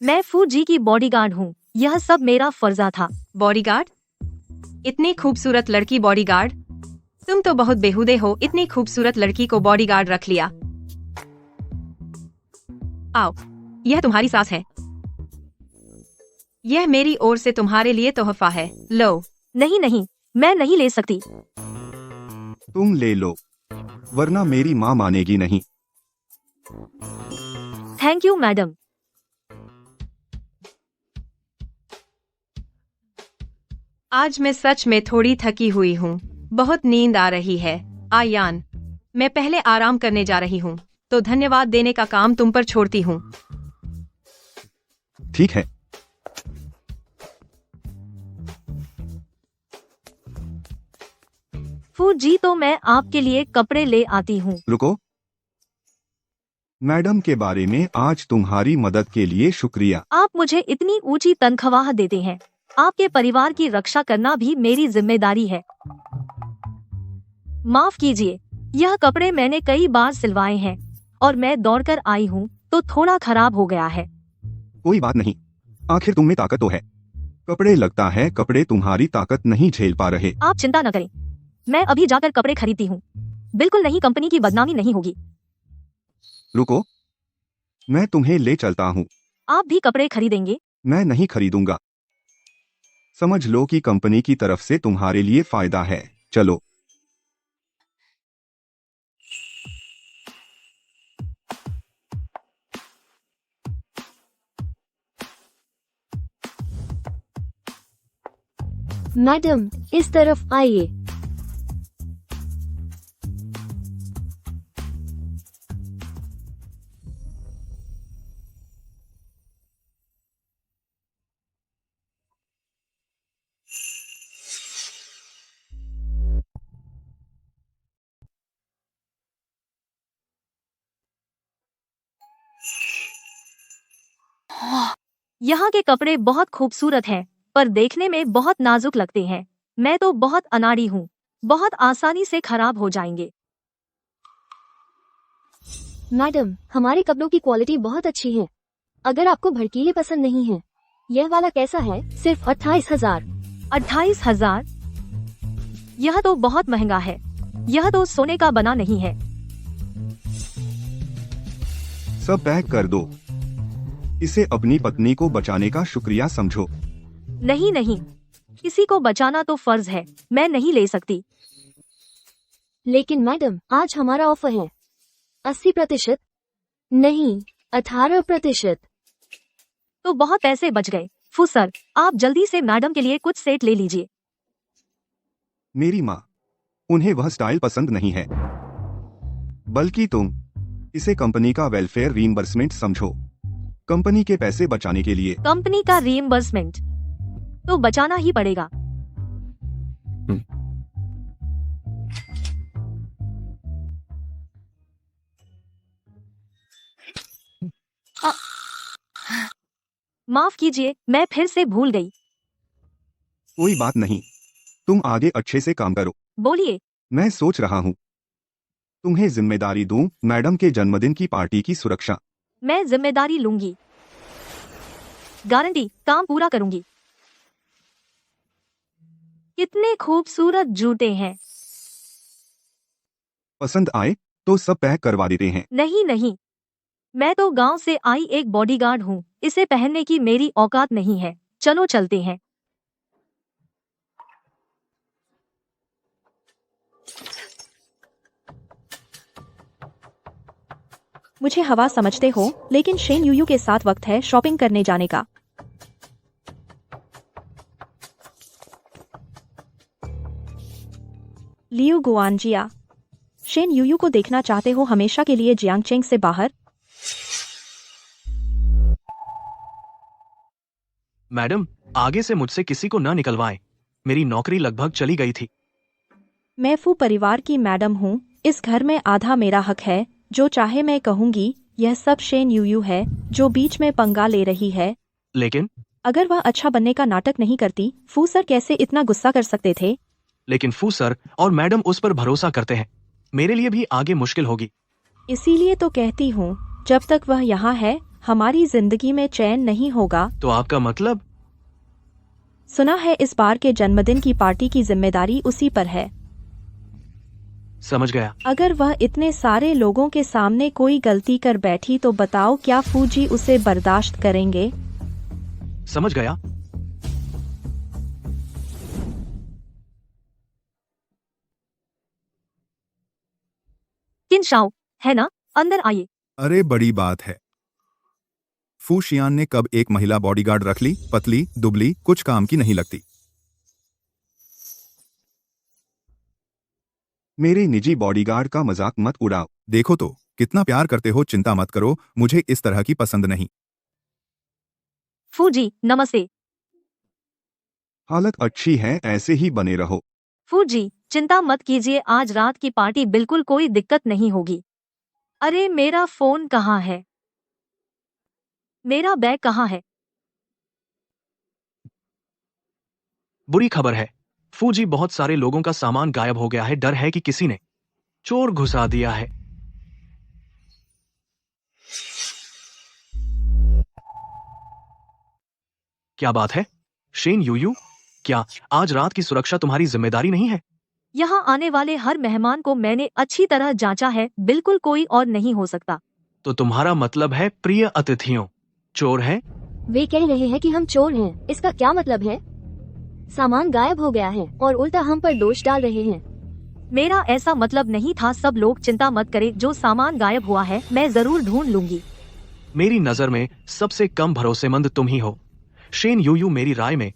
मैं फू जी की बॉडीगार्ड हूँ, यह सब मेरा फर्जा था। बॉडीगार्ड? इतनी खूबसूरत लड़की बॉडीगार्ड? तुम तो बहुत बेहुदे हो, इतनी खूबसूरत लड़की को बॉडीगार्ड रख लिया। आओ, यह तुम्हारी सास है, यह मेरी ओर से तुम्हारे लिए तोहफा है, लो। नहीं नहीं, मैं नहीं ले सकती। तुम ले लो, वरना मेरी माँ मानेगी नहीं। Thank you madam. आज मैं सच में थोड़ी थकी हुई हूँ, बहुत नींद आ रही है। आयान, मैं पहले आराम करने जा रही हूँ, तो धन्यवाद देने का काम तुम पर छोड़ती हूँ। ठीक है। फू जी, तो मैं आपके लिए कपड़े ले आती हूँ। रुको, मैडम के बारे में आज तुम्हारी मदद के लिए शुक्रिया। आप मुझे इतनी ऊंची तनख्वाह देते हैं, आपके परिवार की रक्षा करना भी मेरी जिम्मेदारी है। माफ कीजिए, यह कपड़े मैंने कई बार सिलवाए हैं और मैं दौड़कर आई हूँ तो थोड़ा खराब हो गया है। कोई बात नहीं, आखिर तुम में ताकत तो है। कपड़े, लगता है कपड़े तुम्हारी ताकत नहीं झेल पा रहे। आप चिंता न करें, मैं अभी जाकर कपड़े खरीदती हूँ। बिल्कुल नहीं, कंपनी की बदनामी नहीं होगी। रुको, मैं तुम्हें ले चलता हूँ। आप भी कपड़े खरीदेंगे? मैं नहीं खरीदूंगा। समझ लो कि कंपनी की तरफ से तुम्हारे लिए फायदा है। चलो। मैडम, इस तरफ आइए। यहाँ के कपड़े बहुत खूबसूरत हैं, पर देखने में बहुत नाजुक लगते हैं। मैं तो बहुत अनाड़ी हूँ, बहुत आसानी से खराब हो जाएंगे। मैडम, हमारे कपड़ों की क्वालिटी बहुत अच्छी है। अगर आपको भड़कीले पसंद नहीं है, यह वाला कैसा है? सिर्फ 28,000। 28,000? यह तो बहुत महंगा है। यह तो सोने का बना नहीं है। सब पैक कर दो। इसे अपनी पत्नी को बचाने का शुक्रिया समझो। नहीं नहीं, किसी को बचाना तो फर्ज है, मैं नहीं ले सकती। लेकिन मैडम, आज हमारा ऑफर है 80%। नहीं, 18%। तो बहुत पैसे बच गए। फू सर, आप जल्दी से मैडम के लिए कुछ सेट ले लीजिए। मेरी माँ, उन्हें वह स्टाइल पसंद नहीं है, बल्कि तुम इसे कंपनी का वेलफेयर रीइंबर्समेंट समझो। कंपनी के पैसे बचाने के लिए। कंपनी का रीइंबर्समेंट तो बचाना ही पड़ेगा। माफ कीजिए, मैं फिर से भूल गई। कोई बात नहीं, तुम आगे अच्छे से काम करो। बोलिए। मैं सोच रहा हूँ तुम्हें जिम्मेदारी दूं मैडम के जन्मदिन की पार्टी की सुरक्षा। मैं जिम्मेदारी लूंगी, गारंटी काम पूरा करूंगी। कितने खूबसूरत जूते हैं। पसंद आए तो सब पैक करवा देते हैं। नहीं नहीं, मैं तो गांव से आई एक बॉडीगार्ड हूँ, इसे पहनने की मेरी औकात नहीं है। चलो चलते हैं। मुझे हवा समझते हो, लेकिन शेन यूयू के साथ वक्त है शॉपिंग करने जाने का। लियू गुआनजिया, शेन यूयू को देखना चाहते हो हमेशा के लिए जियांगचेंग से बाहर? मैडम, आगे से मुझसे किसी को न निकलवाएं। मेरी नौकरी लगभग चली गई थी। मैं फू परिवार की मैडम हूँ। इस घर में आधा मेरा हक है। जो चाहे मैं कहूंगी। यह सब शेन यूयू है जो बीच में पंगा ले रही है। लेकिन अगर वह अच्छा बनने का नाटक नहीं करती, फू सर कैसे इतना गुस्सा कर सकते थे? लेकिन फू सर और मैडम उस पर भरोसा करते हैं। मेरे लिए भी आगे मुश्किल होगी। इसीलिए तो कहती हूँ, जब तक वह यहाँ है हमारी जिंदगी में चैन नहीं होगा। तो आपका मतलब? सुना है इस बार के जन्मदिन की पार्टी की जिम्मेदारी उसी पर है। समझ गया। अगर वह इतने सारे लोगों के सामने कोई गलती कर बैठी तो बताओ क्या फूजी उसे बर्दाश्त करेंगे? समझ गया। किन शाओ, है ना? अंदर आइए। अरे बड़ी बात है। फू शियान ने कब एक महिला बॉडीगार्ड रख ली? पतली दुबली, कुछ काम की नहीं लगती। मेरे निजी बॉडीगार्ड का मजाक मत उड़ाओ। देखो तो कितना प्यार करते हो। चिंता मत करो, मुझे इस तरह की पसंद नहीं। फूजी नमस्ते। हालत अच्छी है, ऐसे ही बने रहो। फूजी चिंता मत कीजिए, आज रात की पार्टी बिल्कुल कोई दिक्कत नहीं होगी। अरे मेरा फोन कहाँ है? मेरा बैग कहाँ है? बुरी खबर है फूजी, बहुत सारे लोगों का सामान गायब हो गया है। डर है कि किसी ने चोर घुसा दिया है। क्या बात है शेन यूयू, क्या आज रात की सुरक्षा तुम्हारी जिम्मेदारी नहीं है? यहाँ आने वाले हर मेहमान को मैंने अच्छी तरह जांचा है, बिल्कुल कोई और नहीं हो सकता। तो तुम्हारा मतलब है प्रिय अतिथियों चोर हैं? वे कह रहे हैं कि हम चोर हैं। इसका क्या मतलब है? सामान गायब हो गया है और उल्टा हम पर दोष डाल रहे हैं। मेरा ऐसा मतलब नहीं था। सब लोग चिंता मत करें, जो सामान गायब हुआ है मैं जरूर ढूंढ लूंगी। मेरी नजर में सबसे कम भरोसेमंद तुम ही हो शेन यूयू। मेरी राय में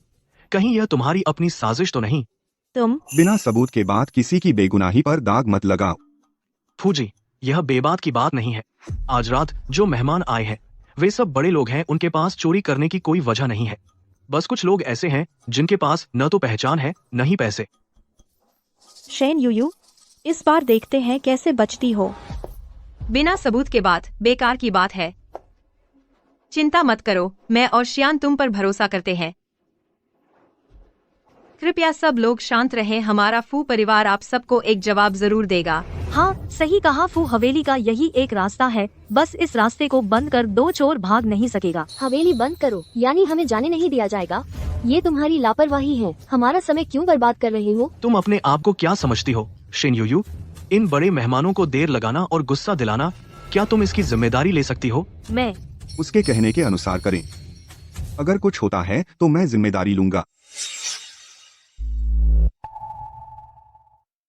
कहीं यह तुम्हारी अपनी साजिश तो नहीं? तुम बिना सबूत के बाद किसी की बेगुनाही पर दाग मत लगाओ। फूजी, यह बेबात की बात नहीं है। आज रात जो मेहमान आए हैं वे सब बड़े लोग हैं। उनके पास चोरी करने की कोई वजह नहीं है। बस कुछ लोग ऐसे हैं जिनके पास न तो पहचान है न ही पैसे। शेन यूयू, इस बार देखते हैं कैसे बचती हो। बिना सबूत के बाद बेकार की बात है। चिंता मत करो, मैं और शियान तुम पर भरोसा करते हैं। कृपया सब लोग शांत रहें, हमारा फू परिवार आप सबको एक जवाब जरूर देगा। हाँ सही कहा फू, हवेली का यही एक रास्ता है, बस इस रास्ते को बंद कर दो, चोर भाग नहीं सकेगा। हवेली बंद करो यानी हमें जाने नहीं दिया जाएगा? ये तुम्हारी लापरवाही है। हमारा समय क्यों बर्बाद कर रहे हो? तुम अपने आप को क्या समझती हो शिन यूयू? इन बड़े मेहमानों को देर लगाना और गुस्सा दिलाना, क्या तुम इसकी जिम्मेदारी ले सकती हो? मैं उसके कहने के अनुसार करें। अगर कुछ होता है तो मैं जिम्मेदारी लूंगा।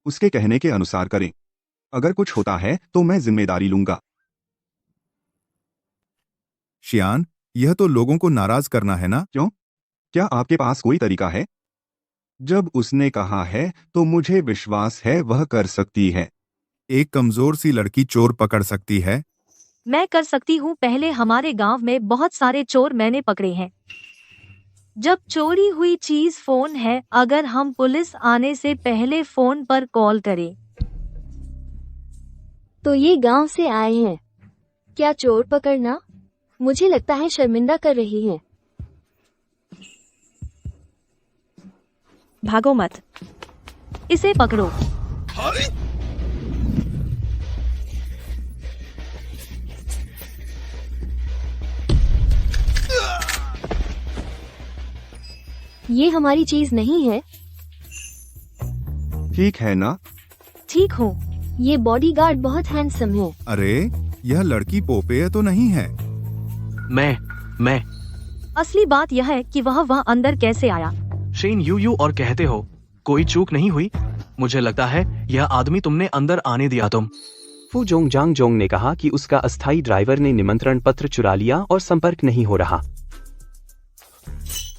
उसके कहने के अनुसार करें। अगर कुछ होता है तो मैं जिम्मेदारी लूंगा। शियान, यह तो लोगों को नाराज करना है ना? क्यों? क्या आपके पास कोई तरीका है? जब उसने कहा है तो मुझे विश्वास है वह कर सकती है। एक कमजोर सी लड़की चोर पकड़ सकती है? मैं कर सकती हूँ। पहले हमारे गांव में बहुत सारे चोर मैंने पकड़े हैं। जब चोरी हुई चीज फोन है, अगर हम पुलिस आने से पहले फोन पर कॉल करें। तो ये गांव से आए हैं क्या चोर पकड़ना? मुझे लगता है शर्मिंदा कर रही है। भागो मत। इसे पकड़ो। ये हमारी चीज नहीं है। ठीक है ना? ठीक हूँ। ये बॉडीगार्ड बहुत हैंडसम है। अरे, यह लड़की पोपेय तो नहीं है? मैं असली बात यह है कि वह अंदर कैसे आया। शेन यूयू और कहते हो कोई चूक नहीं हुई? मुझे लगता है यह आदमी तुमने अंदर आने दिया। तुम फू जोंग ने कहा कि उसका अस्थायी ड्राइवर ने निमंत्रण पत्र चुरा लिया और संपर्क नहीं हो रहा।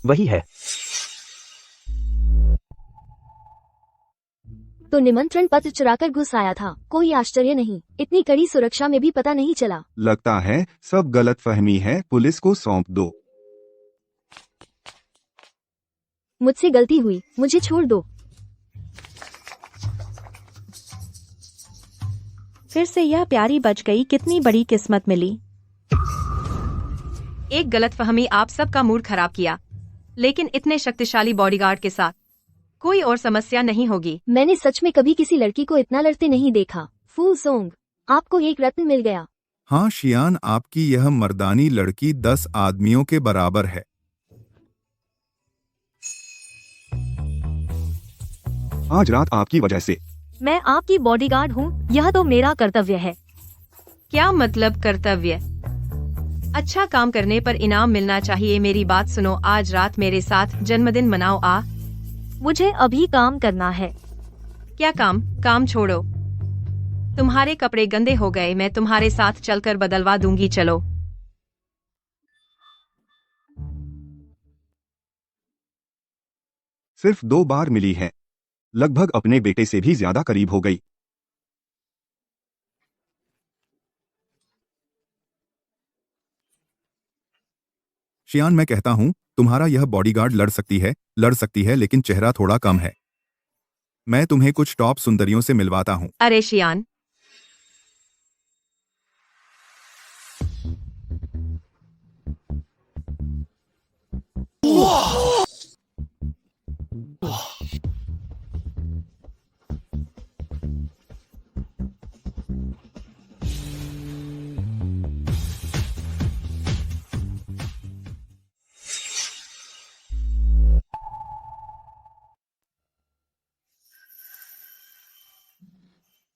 वही है। तो निमंत्रण पत्र चुराकर घुस आया था। कोई आश्चर्य नहीं, इतनी कड़ी सुरक्षा में भी पता नहीं चला। लगता है सब गलतफहमी है, पुलिस को सौंप दो। मुझसे गलती हुई, मुझे छोड़ दो। फिर से यह प्यारी बच गई, कितनी बड़ी किस्मत मिली। एक गलतफहमी आप सबका मूड खराब किया, लेकिन इतने शक्तिशाली बॉडीगार्ड के साथ कोई और समस्या नहीं होगी। मैंने सच में कभी किसी लड़की को इतना लड़ते नहीं देखा। फू जोंग, आपको एक रत्न मिल गया। हाँ शियान, आपकी यह मर्दानी लड़की 10 आदमियों के बराबर है। आज रात आपकी वजह से। मैं आपकी बॉडीगार्ड हूँ, यह तो मेरा कर्तव्य है। क्या मतलब कर्तव्य? अच्छा काम करने पर इनाम मिलना चाहिए। मेरी बात सुनो, आज रात मेरे साथ जन्मदिन मनाओ। मुझे अभी काम करना है। क्या काम? काम छोड़ो। तुम्हारे कपड़े गंदे हो गए, मैं तुम्हारे साथ चलकर बदलवा दूंगी। चलो। सिर्फ 2 बार मिली है, लगभग अपने बेटे से भी ज्यादा करीब हो गई। शियान, मैं कहता हूँ तुम्हारा यह बॉडीगार्ड लड़ सकती है लेकिन चेहरा थोड़ा कम है। मैं तुम्हें कुछ टॉप सुंदरियों से मिलवाता हूँ। अरे शियान,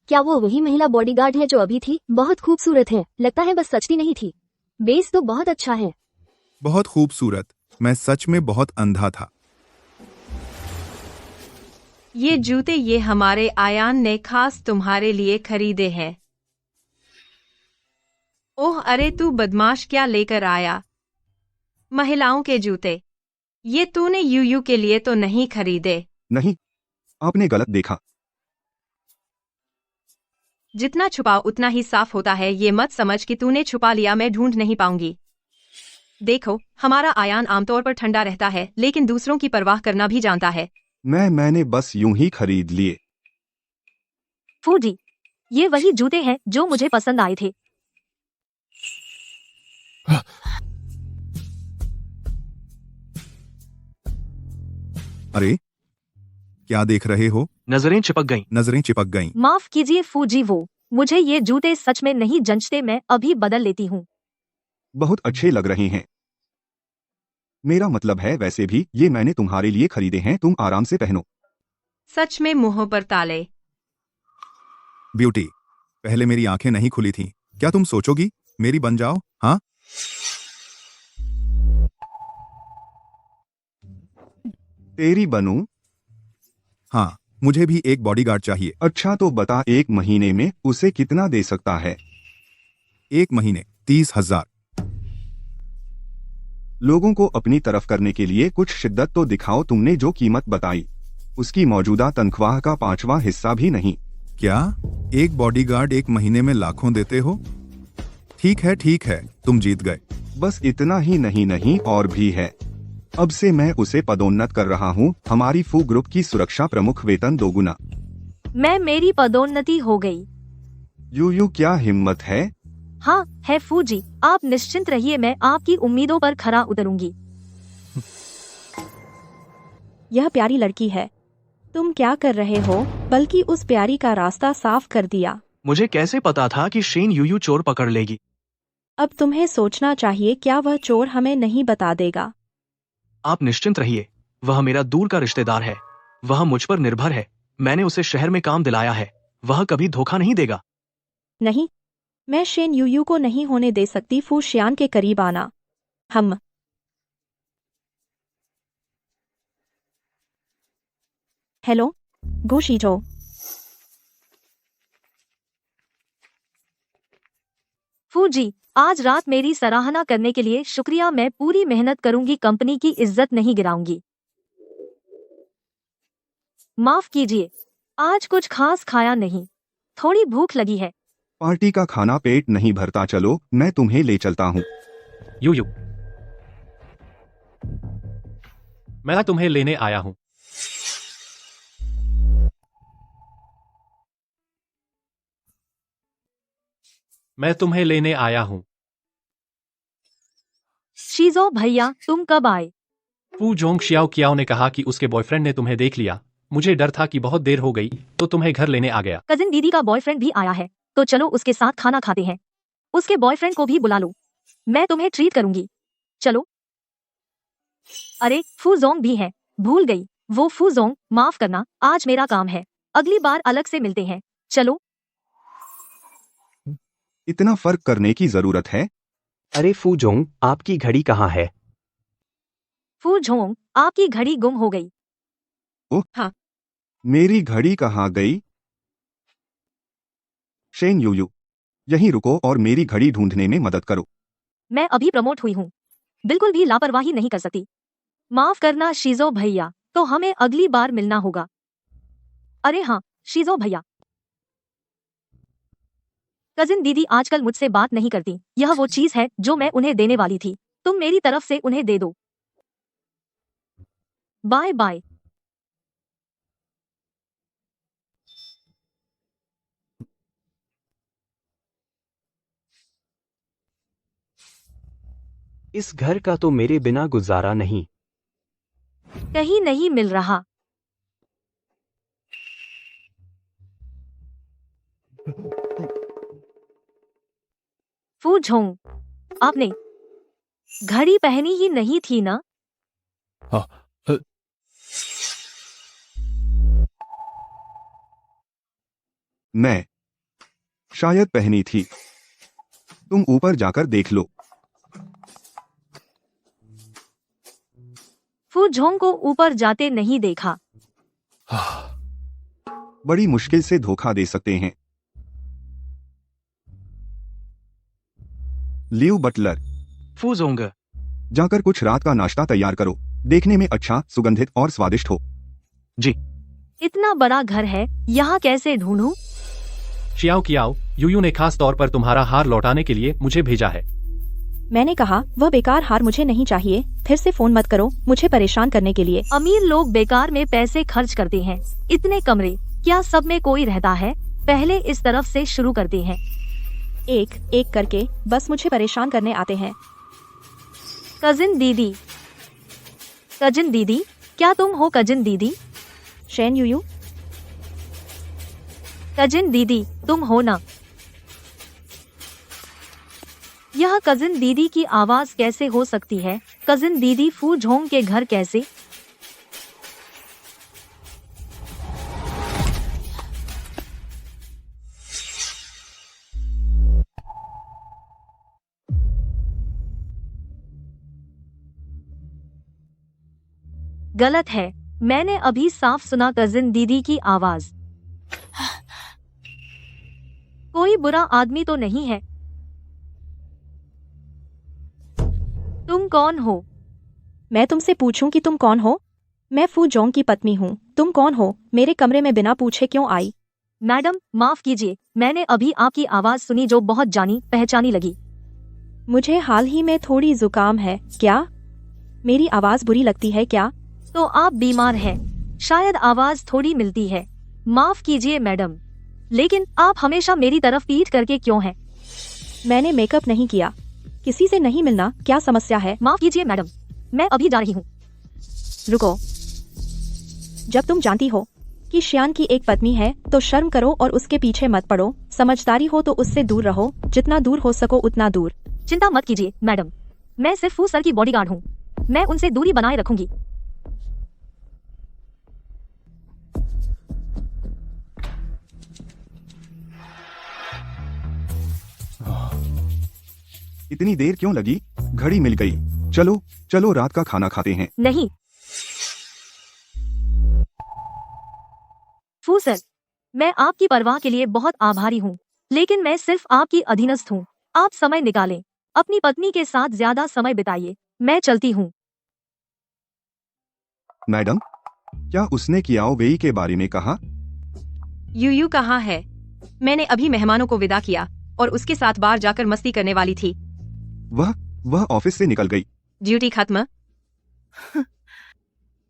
क्या वो वही महिला बॉडीगार्ड है जो अभी थी? बहुत खूबसूरत है, लगता है बस सचती नहीं थी। बेस तो बहुत अच्छा है। बहुत खूबसूरत। मैं सच में बहुत अंधा था। ये जूते ये हमारे आयान ने खास तुम्हारे लिए खरीदे हैं। ओह अरे तू बदमाश, क्या लेकर आया? महिलाओं के जूते। ये तूने यूयू के लिए तो नहीं खरीदे? नहीं, आपने गलत देखा। जितना छुपाओ उतना ही साफ होता है। ये मत समझ कि तूने छुपा लिया, मैं ढूंढ नहीं पाऊंगी। देखो, हमारा आयान आमतौर पर ठंडा रहता है, लेकिन दूसरों की परवाह करना भी जानता है। मैंने बस यूं ही खरीद लिए। फूजी, ये वही जूते हैं जो मुझे पसंद आए थे। अरे क्या देख रहे हो? नजरें चिपक गईं। नजरें चिपक गईं। माफ कीजिए फूजी, वो मुझे ये जूते सच में नहीं जंचते, मैं अभी बदल लेती हूँ। बहुत अच्छे लग रहे हैं। मेरा मतलब है, वैसे भी ये मैंने तुम्हारे लिए खरीदे हैं, तुम आराम से पहनो। सच में मुंह पर ताले। ब्यूटी, पहले मेरी आंखें नहीं खुली थीं। क्या तुम सोचोगी मेरी बन जाओ? हाँ, तेरी बनूं? हाँ, मुझे भी एक बॉडीगार्ड चाहिए। अच्छा तो बता, 1 महीने में उसे कितना दे सकता है? 1 महीने 30,000। लोगों को अपनी तरफ करने के लिए कुछ शिद्दत तो दिखाओ। तुमने जो कीमत बताई उसकी मौजूदा तनख्वाह का 5वां हिस्सा भी नहीं। क्या एक बॉडीगार्ड 1 महीने में लाखों देते हो? ठीक है, तुम जीत गए। बस इतना ही नहीं और भी है। अब से मैं उसे पदोन्नत कर रहा हूँ। हमारी फू ग्रुप की सुरक्षा प्रमुख, वेतन 2 गुना। मेरी पदोन्नति हो गई। यू क्या हिम्मत है? हाँ है फूजी, आप निश्चिंत रहिए, मैं आपकी उम्मीदों पर खरा उतरूंगी। यह प्यारी लड़की है। तुम क्या कर रहे हो? बल्कि उस प्यारी का रास्ता साफ कर दिया। मुझे कैसे पता था कि शेन यूयू चोर पकड़ लेगी? अब तुम्हें सोचना चाहिए, क्या वह चोर हमें नहीं बता देगा? आप निश्चिंत रहिए, वह मेरा दूर का रिश्तेदार है। वह मुझ पर निर्भर है। मैंने उसे शहर में काम दिलाया है। वह कभी धोखा नहीं देगा। नहीं, मैं शेन यूयू को नहीं होने दे सकती फू शियान के करीब आना। हम हेलो गुशीजो, फूजी, आज रात मेरी सराहना करने के लिए शुक्रिया। मैं पूरी मेहनत करूंगी, कंपनी की इज्जत नहीं गिराऊंगी। माफ कीजिए, आज कुछ खास खाया नहीं, थोड़ी भूख लगी है। पार्टी का खाना पेट नहीं भरता। चलो मैं तुम्हें ले चलता हूँ। यूयू, मैं तुम्हें लेने आया हूँ। मैं तुम्हें लेने आया हूँ। शीजो भैया, तुम कब आए? फू जोंग शियाओ कियाओ ने कहा कि उसके बॉयफ्रेंड ने तुम्हें देख लिया। मुझे डर था कि बहुत देर हो गई, तो तुम्हें घर लेने आ गया। कजिन दीदी का बॉयफ्रेंड भी आया है, तो चलो उसके साथ खाना खाते हैं। उसके बॉयफ्रेंड को भी बुला लो, मैं तुम्हें ट्रीट करूंगी। चलो। अरे फूजोंग भी है, भूल गई। वो फूजोंग, माफ करना, आज मेरा काम है, अगली बार अलग से मिलते हैं। चलो। इतना फर्क करने की जरूरत है? अरे फूजोंग, आपकी घड़ी कहाँ है? फूजोंग, आपकी घड़ी गुम हो गई। ओह हाँ। मेरी घड़ी कहाँ गई? शेन यूयू, यहीं रुको और मेरी घड़ी ढूंढने में मदद करो। मैं अभी प्रमोट हुई हूँ, बिल्कुल भी लापरवाही नहीं कर सकती। माफ करना शीजो भैया, तो हमें अगली बार मिलना होगा। अरे हाँ शीजो भैया, कजिन दीदी आजकल मुझसे बात नहीं करती। यह वो चीज है जो मैं उन्हें देने वाली थी, तुम मेरी तरफ से उन्हें दे दो। Bye bye. इस घर का तो मेरे बिना गुजारा नहीं। कहीं नहीं मिल रहा। फूझोंग, आपने घड़ी पहनी ही नहीं थी ना? मैं शायद पहनी थी। तुम ऊपर जाकर देख लो। फूझोंग को ऊपर जाते नहीं देखा। बड़ी मुश्किल से धोखा दे सकते हैं। लियो बटलर, फूजोंग, जाकर कुछ रात का नाश्ता तैयार करो, देखने में अच्छा, सुगंधित और स्वादिष्ट हो। जी। इतना बड़ा घर है, यहाँ कैसे ढूंढूं? शियाओ कियाओ, यूयू ने खास तौर पर तुम्हारा हार लौटाने के लिए मुझे भेजा है। मैंने कहा वह बेकार हार मुझे नहीं चाहिए। फिर से फोन मत करो मुझे परेशान करने के लिए। अमीर लोग बेकार में पैसे खर्च करते हैं। इतने कमरे, क्या सब में कोई रहता है? पहले इस तरफ से शुरू करते हैं। एक एक करके बस मुझे परेशान करने आते हैं। कजिन दीदी, क्या तुम हो कजिन दीदी? शेन यूयू, कजिन दीदी तुम हो ना? यह कजिन दीदी की आवाज कैसे हो सकती है? कजिन दीदी फू झोंग के घर कैसे? गलत है, मैंने अभी साफ सुना कजिन दीदी की आवाज। कोई बुरा आदमी तो नहीं है? तुम कौन हो? मैं तुमसे पूछूं कि तुम कौन हो? मैं फू जोंग की पत्नी हूँ। तुम कौन हो? मेरे कमरे में बिना पूछे क्यों आई? मैडम माफ कीजिए, मैंने अभी आपकी आवाज सुनी जो बहुत जानी पहचानी लगी। मुझे हाल ही में थोड़ी जुकाम है। क्या मेरी आवाज बुरी लगती है क्या? तो आप बीमार हैं, शायद आवाज थोड़ी मिलती है। माफ कीजिए मैडम, लेकिन आप हमेशा मेरी तरफ पीठ करके क्यों हैं? मैंने मेकअप नहीं किया। किसी से नहीं मिलना क्या समस्या है? माफ कीजिए मैडम, मैं अभी जा रही हूँ। रुको, जब तुम जानती हो कि शियान की एक पत्नी है तो शर्म करो और उसके पीछे मत पड़ो। समझदारी हो तो उससे दूर रहो, जितना दूर हो सको उतना दूर। चिंता मत कीजिए मैडम, मैं सिर्फ फू सर की बॉडीगार्ड हूँ, मैं उनसे दूरी बनाए रखूंगी। इतनी देर क्यों लगी? घड़ी मिल गई। चलो चलो रात का खाना खाते हैं। नहीं फू सर, मैं आपकी परवाह के लिए बहुत आभारी हूँ, लेकिन मैं सिर्फ आपकी अधीनस्थ हूँ। आप समय निकालें, अपनी पत्नी के साथ ज्यादा समय बिताइए। मैं चलती हूँ। मैडम, क्या उसने कियाओ वेई के बारे में कहा? यूयू कहाँ है? मैंने अभी मेहमानों को विदा किया और उसके साथ बाहर जाकर मस्ती करने वाली थी। वह ऑफिस से निकल गई। ड्यूटी खत्म?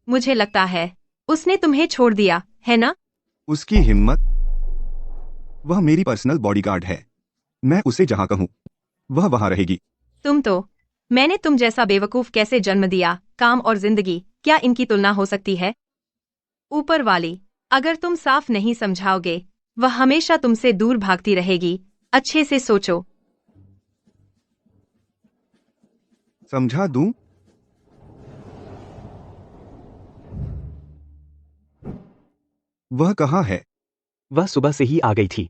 मुझे लगता है उसने तुम्हें छोड़ दिया है ना? उसकी हिम्मत! वह मेरी पर्सनल बॉडीगार्ड है। मैं उसे जहाँ कहूँ वह वहाँ रहेगी। मैंने तुम जैसा बेवकूफ कैसे जन्म दिया? काम और जिंदगी, क्या इनकी तुलना हो सकती है? ऊपर वाली, अगर तुम साफ नहीं समझाओगे, वह हमेशा तुमसे दूर भागती रहेगी। अच्छे से सोचो। समझा दूं? वह कहाँ है? वह सुबह से ही आ गई थी।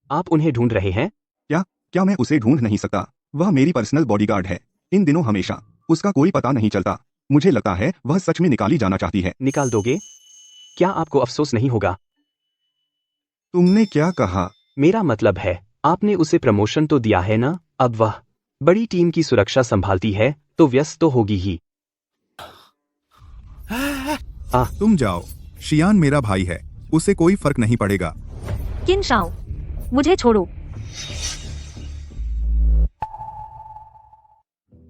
आप उन्हें ढूंढ रहे हैं? क्या मैं उसे ढूंढ नहीं सकता? वह मेरी पर्सनल बॉडीगार्ड है। इन दिनों हमेशा उसका कोई पता नहीं चलता। मुझे लगता है वह सच में निकाली जाना चाहती है। निकाल दोगे? क्या आपको अफसोस नहीं होगा? तुमने क्या कहा? मेरा मतलब है, आपने उसे प्रमोशन तो दिया है ना? अब वह बड़ी टीम की सुरक्षा संभालती है तो व्यस्त तो होगी ही। तुम जाओ, शियान मेरा भाई है, उसे कोई फर्क नहीं पड़ेगा। किन शाओ, मुझे छोड़ो।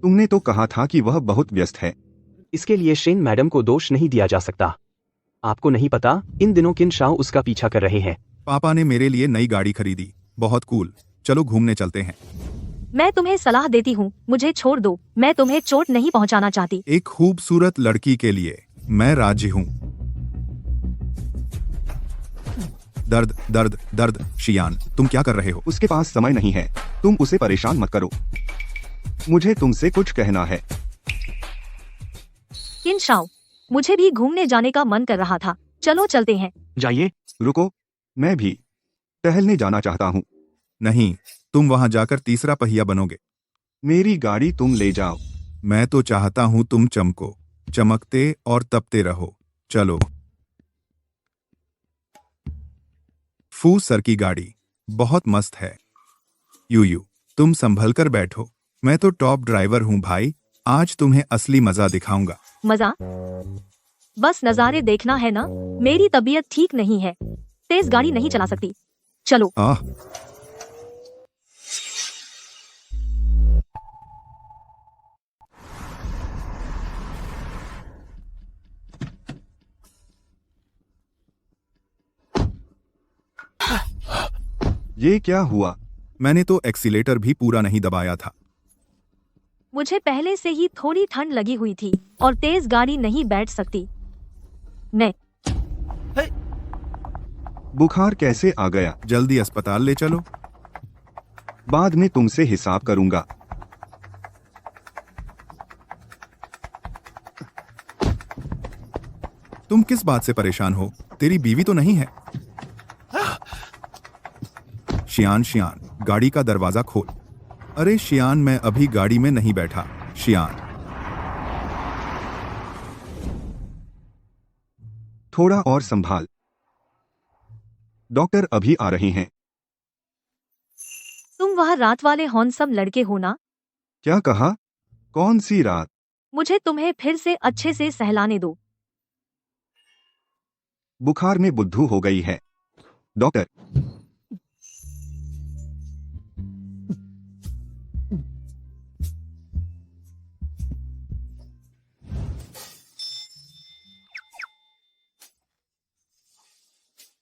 तुमने तो कहा था कि वह बहुत व्यस्त है। इसके लिए शेन मैडम को दोष नहीं दिया जा सकता। आपको नहीं पता इन दिनों किन शाओ उसका पीछा कर रहे हैं। पापा ने मेरे लिए नई गाड़ी खरीदी, बहुत कूल। चलो घूमने चलते हैं। मैं तुम्हें सलाह देती हूँ, मुझे छोड़ दो। मैं तुम्हें चोट नहीं पहुँचाना चाहती। एक खूबसूरत लड़की के लिए मैं राजी हूँ। दर्द दर्द दर्द। शियान, तुम क्या कर रहे हो? उसके पास समय नहीं है, तुम उसे परेशान मत करो। मुझे तुमसे कुछ कहना है। किन शाओ, मुझे भी घूमने जाने का मन कर रहा था, चलो चलते हैं। जाइए। रुको, मैं भी टहलने जाना चाहता हूँ। नहीं, तुम वहां जाकर तीसरा पहिया बनोगे। मेरी गाड़ी तुम ले जाओ। मैं तो चाहता हूं तुम चमको, चमकते और तपते रहो। चलो। फू सर की गाड़ी बहुत मस्त है। यूयू, तुम संभल कर बैठो। मैं तो टॉप ड्राइवर हूं भाई, आज तुम्हें असली मजा दिखाऊंगा। मजा? बस नजारे देखना है ना? मेरी तबीयत ठीक नहीं है, तेज गाड़ी नहीं चला सकती। चलो। ये क्या हुआ? मैंने तो एक्सीलेटर भी पूरा नहीं दबाया था। मुझे पहले से ही थोड़ी ठंड लगी हुई थी और तेज गाड़ी नहीं बैठ सकती। मैं बुखार कैसे आ गया? जल्दी अस्पताल ले चलो। बाद में तुमसे हिसाब करूंगा। तुम किस बात से परेशान हो? तेरी बीवी तो नहीं है? शियान, शियान, गाड़ी का दरवाजा खोल। अरे शियान, मैं अभी गाड़ी में नहीं बैठा। शियान, थोड़ा और संभाल। डॉक्टर अभी आ रहे हैं। तुम वह रात वाले हॉन्सम लड़के हो ना? क्या कहा? कौन सी रात? मुझे तुम्हें फिर से अच्छे से सहलाने दो। बुखार में बुद्धू हो गई है। डॉक्टर,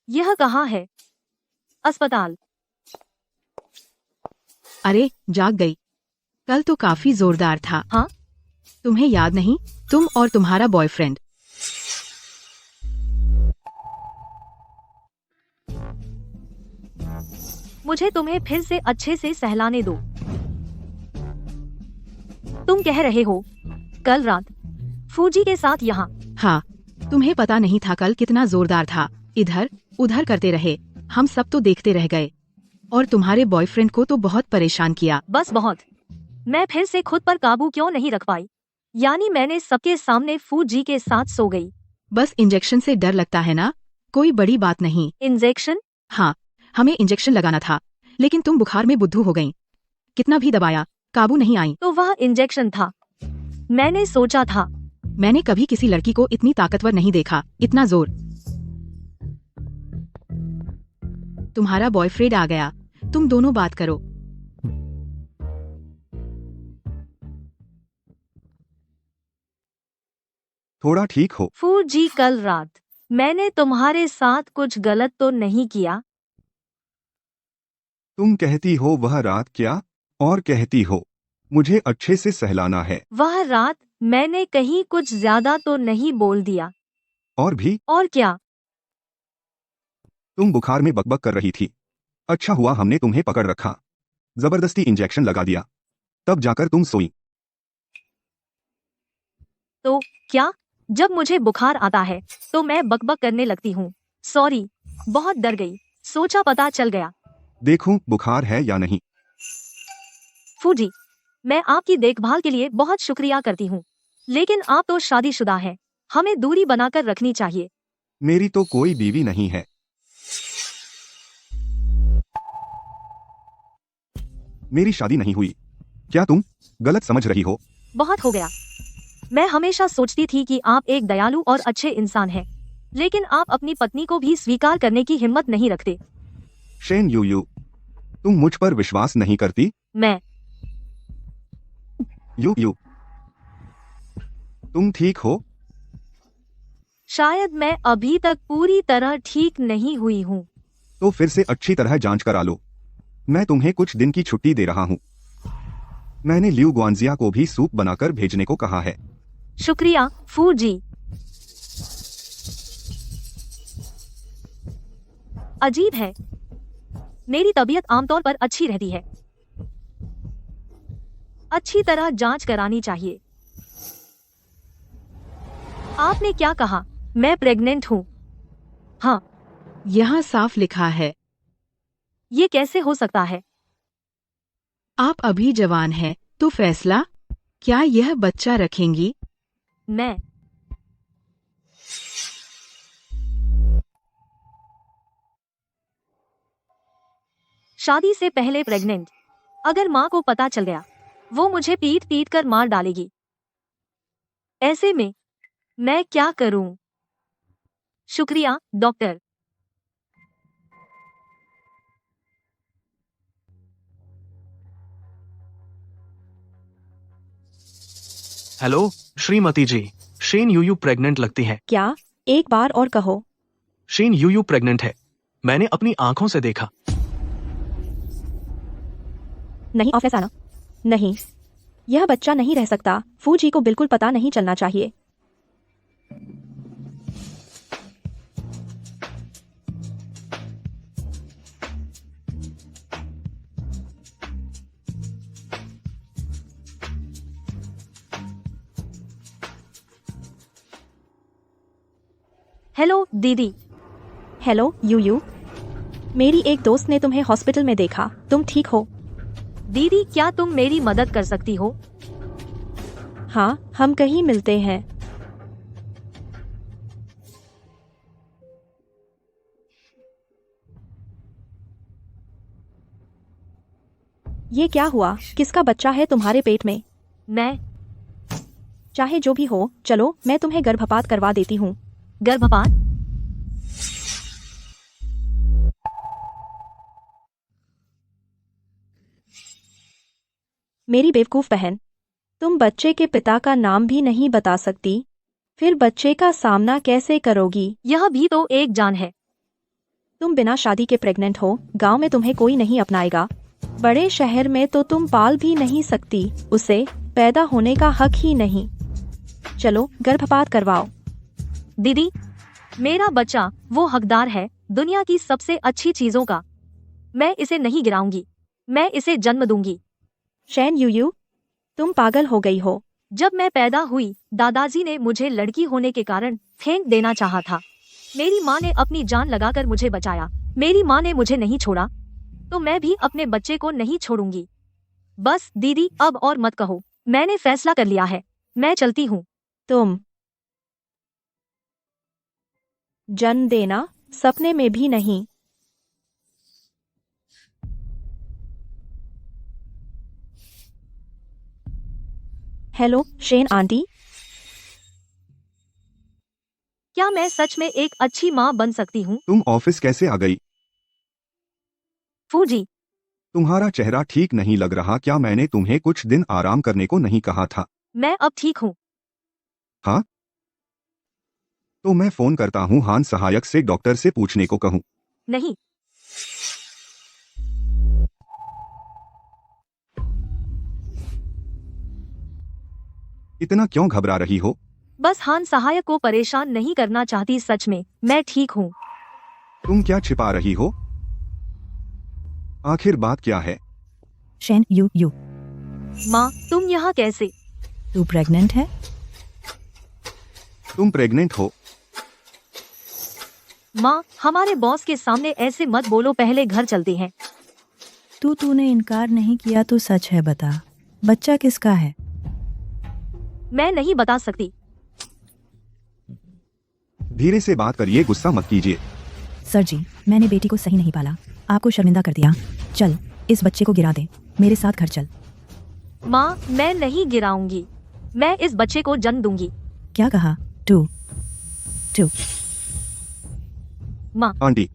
यह कहाँ है? अस्पताल। अरे जाग गई। कल तो काफी जोरदार था। हाँ? तुम्हें याद नहीं? तुम और तुम्हारा बॉयफ्रेंड। मुझे तुम्हें फिर से अच्छे से सहलाने दो। तुम कह रहे हो कल रात फूजी के साथ यहाँ? हाँ, तुम्हें पता नहीं था कल कितना जोरदार था। इधर उधर करते रहे, हम सब तो देखते रह गए। और तुम्हारे बॉयफ्रेंड को तो बहुत परेशान किया। बस बहुत। मैं फिर से खुद पर काबू क्यों नहीं रख पाई? यानी मैंने सबके सामने फूजी के साथ सो गई। बस इंजेक्शन से डर लगता है ना, कोई बड़ी बात नहीं। इंजेक्शन? हाँ, हमें इंजेक्शन लगाना था, लेकिन तुम बुखार में बुद्धू हो गईं। कितना भी दबाया, काबू नहीं आई। तो वह इंजेक्शन था। मैंने सोचा था। मैंने कभी किसी लड़की को इतनी ताकतवर नहीं देखा, इतना जोर। तुम्हारा बॉयफ्रेंड आ गया, तुम दोनों बात करो। थोड़ा ठीक हो? फूजी, कल रात मैंने तुम्हारे साथ कुछ गलत तो नहीं किया? तुम कहती हो वह रात क्या? और कहती हो मुझे अच्छे से सहलाना है। वह रात मैंने कहीं कुछ ज्यादा तो नहीं बोल दिया? और भी? और क्या? तुम बुखार में बकबक कर रही थी। अच्छा हुआ हमने तुम्हें पकड़ रखा, जबरदस्ती इंजेक्शन लगा दिया, तब जाकर तुम सोई। तो क्या? जब मुझे बुखार आता है तो मैं बकबक करने लगती हूँ। सॉरी, बहुत डर गई, सोचा पता चल गया। देखूं बुखार है या नहीं। फूजी, मैं आपकी देखभाल के लिए बहुत शुक्रिया करती हूँ, लेकिन आप तो शादीशुदा हैं, हमें दूरी बनाकर रखनी चाहिए। मेरी तो कोई बीवी नहीं है। मेरी शादी नहीं हुई। क्या तुम गलत समझ रही हो? बहुत हो गया। मैं हमेशा सोचती थी कि आप एक दयालु और अच्छे इंसान हैं, लेकिन आप अपनी पत्नी को भी स्वीकार करने की हिम्मत नहीं रखते। शेन यूयू, तुम मुझ पर विश्वास नहीं करती? मैं यूयू, तुम ठीक हो? शायद मैं अभी तक पूरी तरह ठीक नहीं हुई हूँ। तो फिर से अच्छी तरह जांच करा लो। मैं तुम्हें कुछ दिन की छुट्टी दे रहा हूँ। मैंने लियू ग्वानजिया को भी सूप बनाकर भेजने को कहा है। शुक्रिया फूजी। अजीब है, मेरी तबीयत आमतौर पर अच्छी रहती है। अच्छी तरह जांच करानी चाहिए। आपने क्या कहा? मैं प्रेग्नेंट हूँ? हाँ। यहाँ साफ लिखा है। ये कैसे हो सकता है? आप अभी जवान हैं, तो फैसला? क्या यह बच्चा रखेंगी? मैं शादी से पहले प्रेग्नेंट। अगर माँ को पता चल गया, वो मुझे पीट पीट कर मार डालेगी। ऐसे में मैं क्या करूं? शुक्रिया डॉक्टर। हेलो श्रीमती जी, शेन यूयू प्रेग्नेंट लगती है। क्या? एक बार और कहो। शेन यूयू प्रेग्नेंट है, मैंने अपनी आंखों से देखा। नहीं ऑफिसर ना, नहीं, यह बच्चा नहीं रह सकता। फूजी को बिल्कुल पता नहीं चलना चाहिए। हेलो दीदी। हेलो यूयू। मेरी एक दोस्त ने तुम्हें हॉस्पिटल में देखा, तुम ठीक हो? दीदी क्या तुम मेरी मदद कर सकती हो? हाँ, हम कहीं मिलते हैं। ये क्या हुआ? किसका बच्चा है तुम्हारे पेट में? मैं। चाहे जो भी हो, चलो मैं तुम्हें गर्भपात करवा देती हूँ। गर्भपात? मेरी बेवकूफ बहन, तुम बच्चे के पिता का नाम भी नहीं बता सकती, फिर बच्चे का सामना कैसे करोगी? यह भी तो एक जान है। तुम बिना शादी के प्रेग्नेंट हो, गांव में तुम्हें कोई नहीं अपनाएगा, बड़े शहर में तो तुम पाल भी नहीं सकती, उसे पैदा होने का हक ही नहीं। चलो गर्भपात करवाओ। दीदी मेरा बच्चा वो हकदार है दुनिया की सबसे अच्छी चीजों का। मैं इसे नहीं गिराऊंगी, मैं इसे जन्म दूंगी। शैन यूयू, तुम पागल हो गई हो। जब मैं पैदा हुई दादाजी ने मुझे लड़की होने के कारण फेंक देना चाहा था। मेरी माँ ने अपनी जान लगाकर मुझे बचाया। मेरी माँ ने मुझे नहीं छोड़ा, तो मैं भी अपने बच्चे को नहीं छोड़ूंगी। बस दीदी अब और मत कहो, मैंने फैसला कर लिया है, मैं चलती हूँ। तुम जन्म देना सपने में भी नहीं। Hello Shane aunty. क्या मैं सच में एक अच्छी माँ बन सकती हूँ? तुम ऑफिस कैसे आ गई? फूजी तुम्हारा चेहरा ठीक नहीं लग रहा। क्या मैंने तुम्हें कुछ दिन आराम करने को नहीं कहा था? मैं अब ठीक हूँ। हाँ, तो मैं फोन करता हूँ हान सहायक से डॉक्टर से पूछने को कहूँ। नहीं, इतना क्यों घबरा रही हो? बस हान सहायक को परेशान नहीं करना चाहती। सच में मैं ठीक हूँ। तुम क्या छिपा रही हो? आखिर बात क्या है? शेन यू माँ तुम यहाँ कैसे? तू प्रेग्नेंट है? तुम प्रेग्नेंट हो? माँ हमारे बॉस के सामने ऐसे मत बोलो, पहले घर चलते हैं। तूने इनकार नहीं किया तो सच है, बता बच्चा किसका है? मैं नहीं बता सकती। धीरे से बात करिए, गुस्सा मत कीजिए। सर जी, मैंने बेटी को सही नहीं पाला, आपको शर्मिंदा कर दिया। चल इस बच्चे को गिरा दे, मेरे साथ घर चल। माँ मैं नहीं गिराऊंगी, मैं इस बच्चे को जन्म दूंगी। क्या कहा? टू माँ आंटी,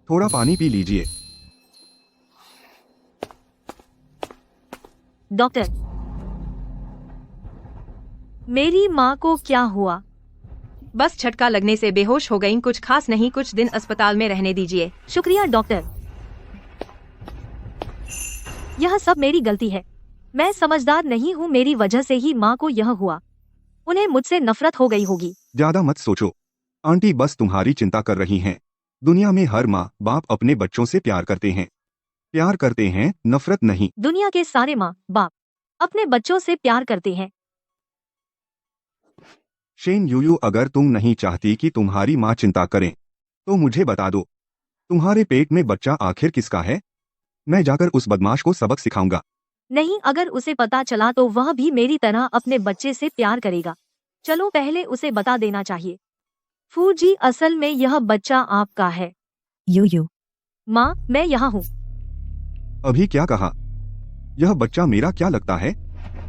थोड़ा पानी पी लीजिए। डॉक्टर मेरी माँ को क्या हुआ? बस झटका लगने से बेहोश हो गईं, कुछ खास नहीं, कुछ दिन अस्पताल में रहने दीजिए। शुक्रिया डॉक्टर, यह सब मेरी गलती है। मैं समझदार नहीं हूँ, मेरी वजह से ही माँ को यह हुआ। उन्हें मुझसे नफरत हो गई होगी। ज्यादा मत सोचो, आंटी बस तुम्हारी चिंता कर रही हैं। दुनिया में हर माँ बाप अपने बच्चों से प्यार करते हैं, नफरत नहीं। दुनिया के सारे माँ बाप अपने बच्चों से प्यार करते हैं। शेन यूयू, अगर तुम नहीं चाहती कि तुम्हारी माँ चिंता करें तो मुझे बता दो, तुम्हारे पेट में बच्चा आखिर किसका है? मैं जाकर उस बदमाश को सबक सिखाऊंगा। नहीं, अगर उसे पता चला तो वह भी मेरी तरह अपने बच्चे से प्यार करेगा। चलो पहले उसे बता देना चाहिए। फूजी असल में यह बच्चा आपका है। यू माँ मैं यहाँ हूँ। अभी क्या कहा? यह बच्चा मेरा क्या लगता है?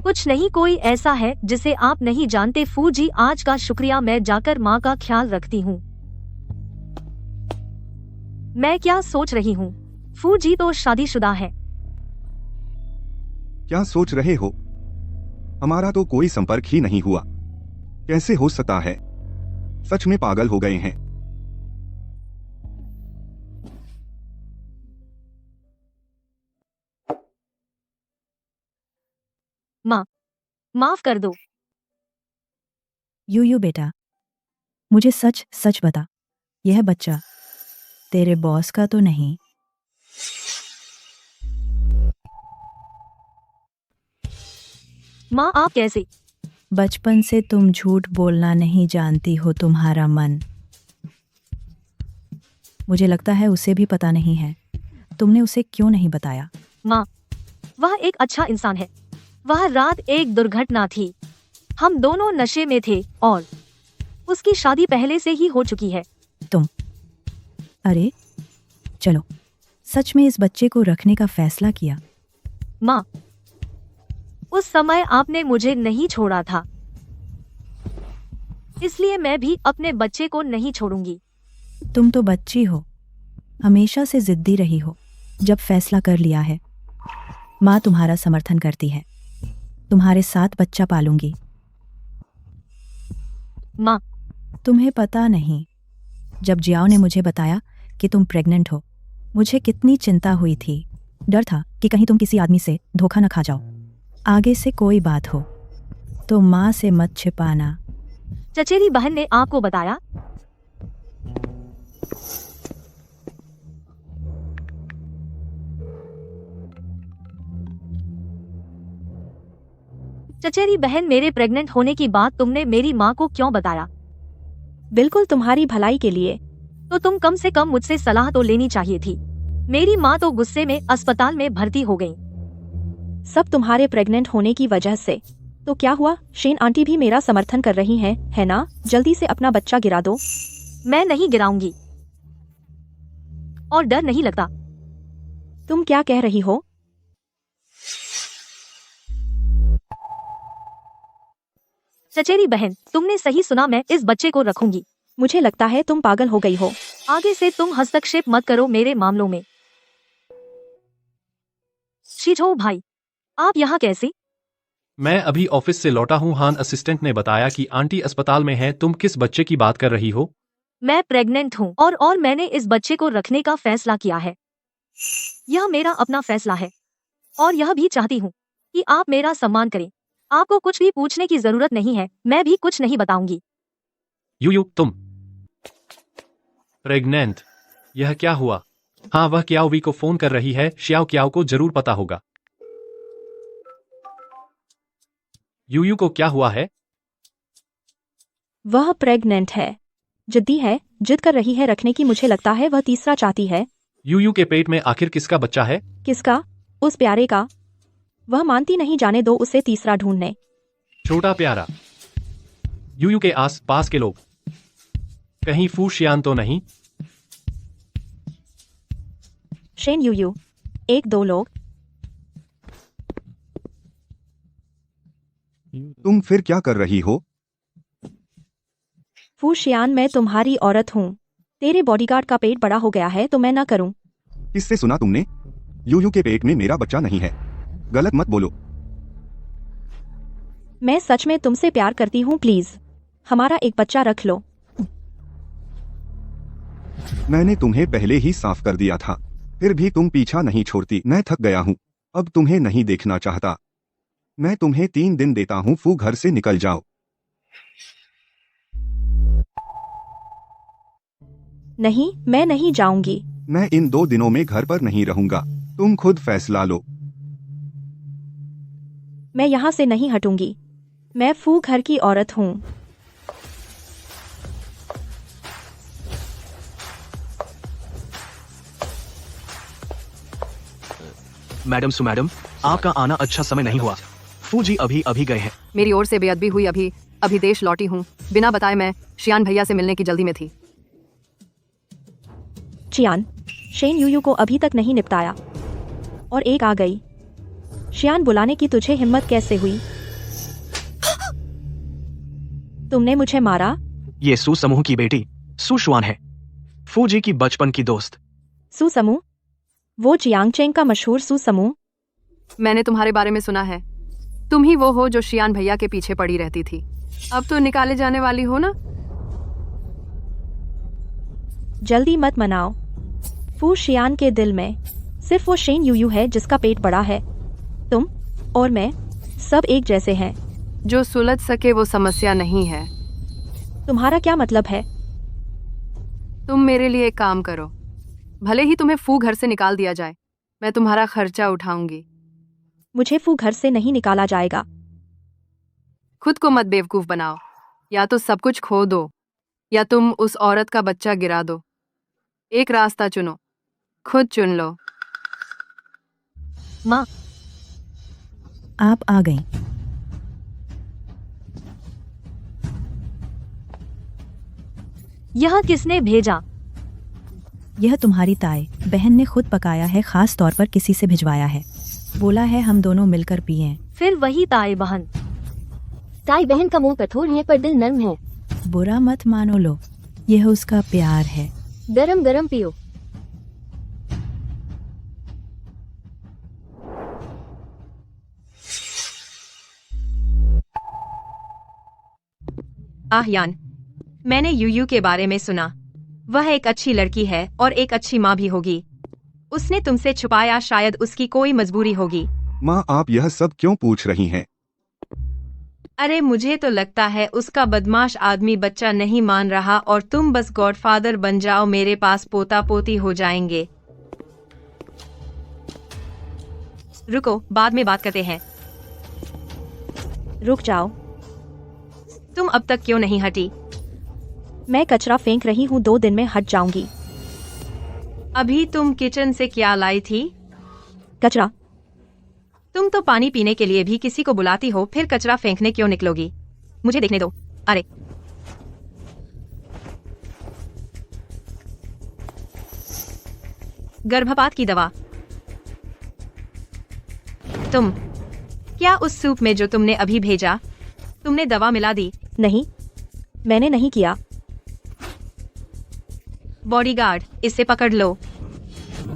कुछ नहीं, कोई ऐसा है जिसे आप नहीं जानते। फूजी आज का शुक्रिया, मैं जाकर माँ का ख्याल रखती हूँ। मैं क्या सोच रही हूँ, फूजी तो शादीशुदा है। क्या सोच रहे हो? हमारा तो कोई संपर्क ही नहीं हुआ। कैसे हो सकता है? सच में पागल हो गए हैं। माँ माफ कर दो। यू बेटा, मुझे सच सच बता, यह बच्चा तेरे बॉस का तो नहीं? माँ आप कैसे? बचपन से तुम झूठ बोलना नहीं जानती हो, तुम्हारा मन। मुझे लगता है उसे भी पता नहीं है। तुमने उसे क्यों नहीं बताया? माँ, वह एक अच्छा इंसान है। वह रात एक दुर्घटना थी। हम दोनों नशे में थे और उसकी शादी पहले से ही हो चुकी है। तुम अरे चलो, सच में इस बच्चे को रखने का फैसला किया? माँ, उस समय आपने मुझे नहीं छोड़ा था, इसलिए मैं भी अपने बच्चे को नहीं छोड़ूंगी। तुम तो बच्ची हो, हमेशा से जिद्दी रही हो। जब फैसला कर लिया है, माँ तुम्हारा समर्थन करती है। तुम्हारे साथ बच्चा पालूंगी। माँ, तुम्हें पता नहीं, जब जियाओ ने मुझे बताया कि तुम प्रेग्नेंट हो, मुझे कितनी चिंता हुई थी। डर था कि कहीं तुम किसी आदमी से धोखा न खा जाओ। आगे से कोई बात हो तो माँ से मत छिपाना। चचेरी बहन ने आपको बताया? चचेरी बहन, मेरे प्रेग्नेंट होने की बात तुमने मेरी माँ को क्यों बताया? बिल्कुल तुम्हारी भलाई के लिए। तो तुम कम से कम मुझसे सलाह तो लेनी चाहिए थी। मेरी माँ तो गुस्से में अस्पताल में भर्ती हो गई। सब तुम्हारे प्रेग्नेंट होने की वजह से। तो क्या हुआ? शेन आंटी भी मेरा समर्थन कर रही हैं, है ना? जल्दी से अपना बच्चा गिरा दो। मैं नहीं गिराऊंगी और डर नहीं लगता। तुम क्या कह रही हो? चचेरी बहन, तुमने सही सुना, मैं इस बच्चे को रखूंगी। मुझे लगता है तुम पागल हो गई हो। आगे से तुम हस्तक्षेप मत करो मेरे मामलों में। शिजो भाई, आप यहाँ कैसे? मैं अभी ऑफिस से लौटा हूँ। हान असिस्टेंट ने बताया कि आंटी अस्पताल में है। तुम किस बच्चे की बात कर रही हो? मैं प्रेग्नेंट हूँ और मैंने इस बच्चे को रखने का फैसला किया है। यह मेरा अपना फैसला है और यह भी चाहती हूँ कि आप मेरा सम्मान करें। आपको कुछ भी पूछने की जरूरत नहीं है, मैं भी कुछ नहीं बताऊंगी। यूयू, तुम प्रेग्नेंट? यह क्या हुआ? हाँ, वह क्याओवी को फोन कर रही है। श्याओ क्याओ को जरूर पता होगा। यूयू को क्या हुआ है? वह प्रेग्नेंट है, जिद्दी है, जिद कर रही है रखने की। मुझे लगता है वह तीसरा चाहती है। यूयू के पेट में आखिर किसका बच्चा है? किसका? उस प्यारे का। वह मानती नहीं, जाने दो उसे तीसरा ढूंढने। छोटा प्यारा। यूयू के आस पास के लोग कहीं फू शियान तो नहीं? शेन यूयू, एक दो लोग। तुम फिर क्या कर रही हो? फू शियान, मैं तुम्हारी औरत हूँ। तेरे बॉडीगार्ड का पेट बड़ा हो गया है तो मैं ना करूँ। किससे सुना तुमने? यूयू के पेट में मेरा बच्चा नहीं है। गलत मत बोलो। मैं सच में तुमसे प्यार करती हूँ, प्लीज हमारा एक बच्चा रख लो। मैंने तुम्हें पहले ही साफ कर दिया था, फिर भी तुम पीछा नहीं छोड़ती। मैं थक गया हूँ, अब तुम्हें नहीं देखना चाहता। मैं तुम्हें 3 दिन देता हूँ, फू घर से निकल जाओ। नहीं, मैं नहीं जाऊंगी। मैं इन 2 दिनों में घर पर नहीं रहूंगा, तुम खुद फैसला लो। मैं यहाँ से नहीं हटूंगी। मैं फू घर की औरत हूँ। मैडम सु मैडम, आपका आना अच्छा समय नहीं हुआ। फू जी अभी अभी गए हैं। मेरी ओर से बेअदबी हुई। अभी देश लौटी हूँ। बिना बताए मैं शियान भैया से मिलने की जल्दी में थी। चियान, शेन यूयू को अभी तक नहीं निपटाया और एक आ गई। शियान बुलाने की तुझे हिम्मत कैसे हुई? तुमने मुझे मारा? ये सू समूह की बेटी सू शुआन है, फू जी की बचपन की दोस्त। सू समूह? वो जियांगचेंग का मशहूर सू समूह? मैंने तुम्हारे बारे में सुना है। तुम ही वो हो जो शियान भैया के पीछे पड़ी रहती थी। अब तो निकाले जाने वाली हो ना? जल्दी मत मनाओ। फू शियान के दिल में सिर्फ वो शेन यूयू है जिसका पेट बड़ा है। तुम और मैं सब एक जैसे हैं। जो सुलझ सके वो समस्या नहीं है। तुम्हारा क्या मतलब है? तुम मेरे लिए एक काम करो। भले ही तुम्हें फू घर से निकाल दिया जाए, मैं तुम्हारा खर्चा उठाऊंगी। मुझे फू घर से नहीं निकाला जाएगा। खुद को मत बेवकूफ बनाओ। या तो सब कुछ खो दो या तुम उस औरत का बच्चा गिरा दो। एक रास्ता चुनो, खुद चुन लो। माँ, आप आ गईं। यह किसने भेजा? यह तुम्हारी ताई बहन ने खुद पकाया है, खास तौर पर किसी से भिजवाया है। बोला है हम दोनों मिलकर पिएं। फिर वही ताई बहन। ताई बहन का मुंह कठोर है पर दिल नर्म है। बुरा मत मानो लो, यह उसका प्यार है। गरम गरम पियो। यान, मैंने यूयू के बारे में सुना। वह एक अच्छी लड़की है और एक अच्छी माँ भी होगी। उसने तुमसे छुपाया, शायद उसकी कोई मजबूरी होगी। माँ, आप यह सब क्यों पूछ रही हैं? अरे मुझे तो लगता है उसका बदमाश आदमी बच्चा नहीं मान रहा और तुम बस गॉडफादर बन जाओ, मेरे पास पोता पोती हो जाएंगे। रुको, बाद में बात करते हैं। रुक जाओ, तुम अब तक क्यों नहीं हटी? मैं कचरा फेंक रही हूँ, 2 दिन में हट जाऊंगी। अभी तुम किचन से क्या लाई थी? कचरा। तुम तो पानी पीने के लिए भी किसी को बुलाती हो, फिर कचरा फेंकने क्यों निकलोगी? मुझे देखने दो। अरे गर्भपात की दवा। तुम क्या उस सूप में जो तुमने अभी भेजा, तुमने दवा मिला दी? नहीं, मैंने नहीं किया। बॉडीगार्ड, इसे पकड़ लो।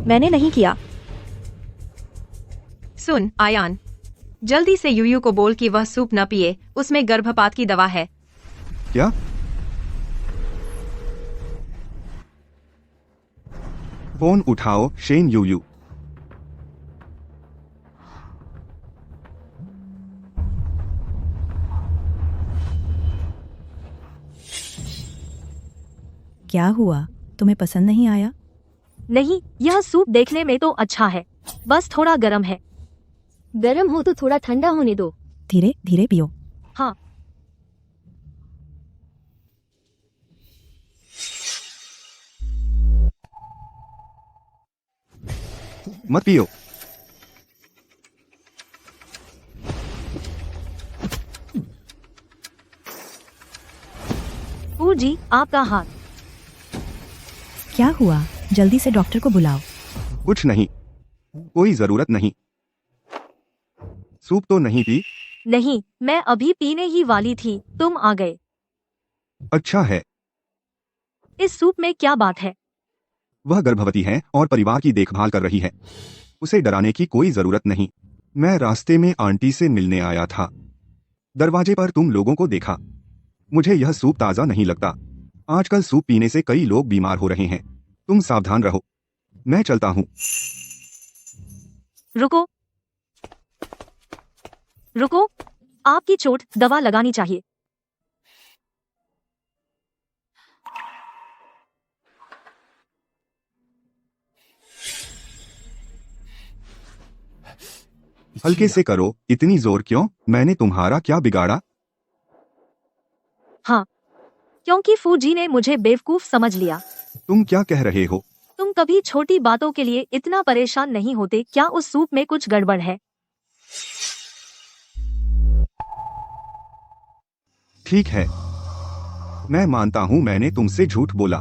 मैंने नहीं किया। सुन आयान, जल्दी से यूयू को बोल कि वह सूप न पिए, उसमें गर्भपात की दवा है। क्या? फोन उठाओ शेन यूयू। क्या हुआ, तुम्हें पसंद नहीं आया? नहीं, यह सूप देखने में तो अच्छा है, बस थोड़ा गर्म है। गरम हो तो थोड़ा ठंडा होने दो। धीरे धीरे पियो। हाँ। मत पियो। जी, आपका हाथ। क्या हुआ, जल्दी से डॉक्टर को बुलाओ। कुछ नहीं, कोई जरूरत नहीं। सूप तो नहीं पी? नहीं, मैं अभी पीने ही वाली थी, तुम आ गए। अच्छा है। इस सूप में क्या बात है? वह गर्भवती है और परिवार की देखभाल कर रही है। उसे डराने की कोई जरूरत नहीं। मैं रास्ते में आंटी से मिलने आया था। दरवाजे पर तुम लोगों को देखा। मुझे यह सूप ताज़ा नहीं लगता। आजकल सूप पीने से कई लोग बीमार हो रहे हैं। तुम सावधान रहो। मैं चलता हूँ। रुको, रुको, आपकी चोट, दवा लगानी चाहिए। हल्के से करो, इतनी जोर क्यों? मैंने तुम्हारा क्या बिगाड़ा? हाँ, क्योंकि फूजी ने मुझे बेवकूफ समझ लिया। तुम क्या कह रहे हो? तुम कभी छोटी बातों के लिए इतना परेशान नहीं होते। क्या उस सूप में कुछ गड़बड़ है? ठीक है, मैं मानता हूं मैंने तुमसे झूठ बोला।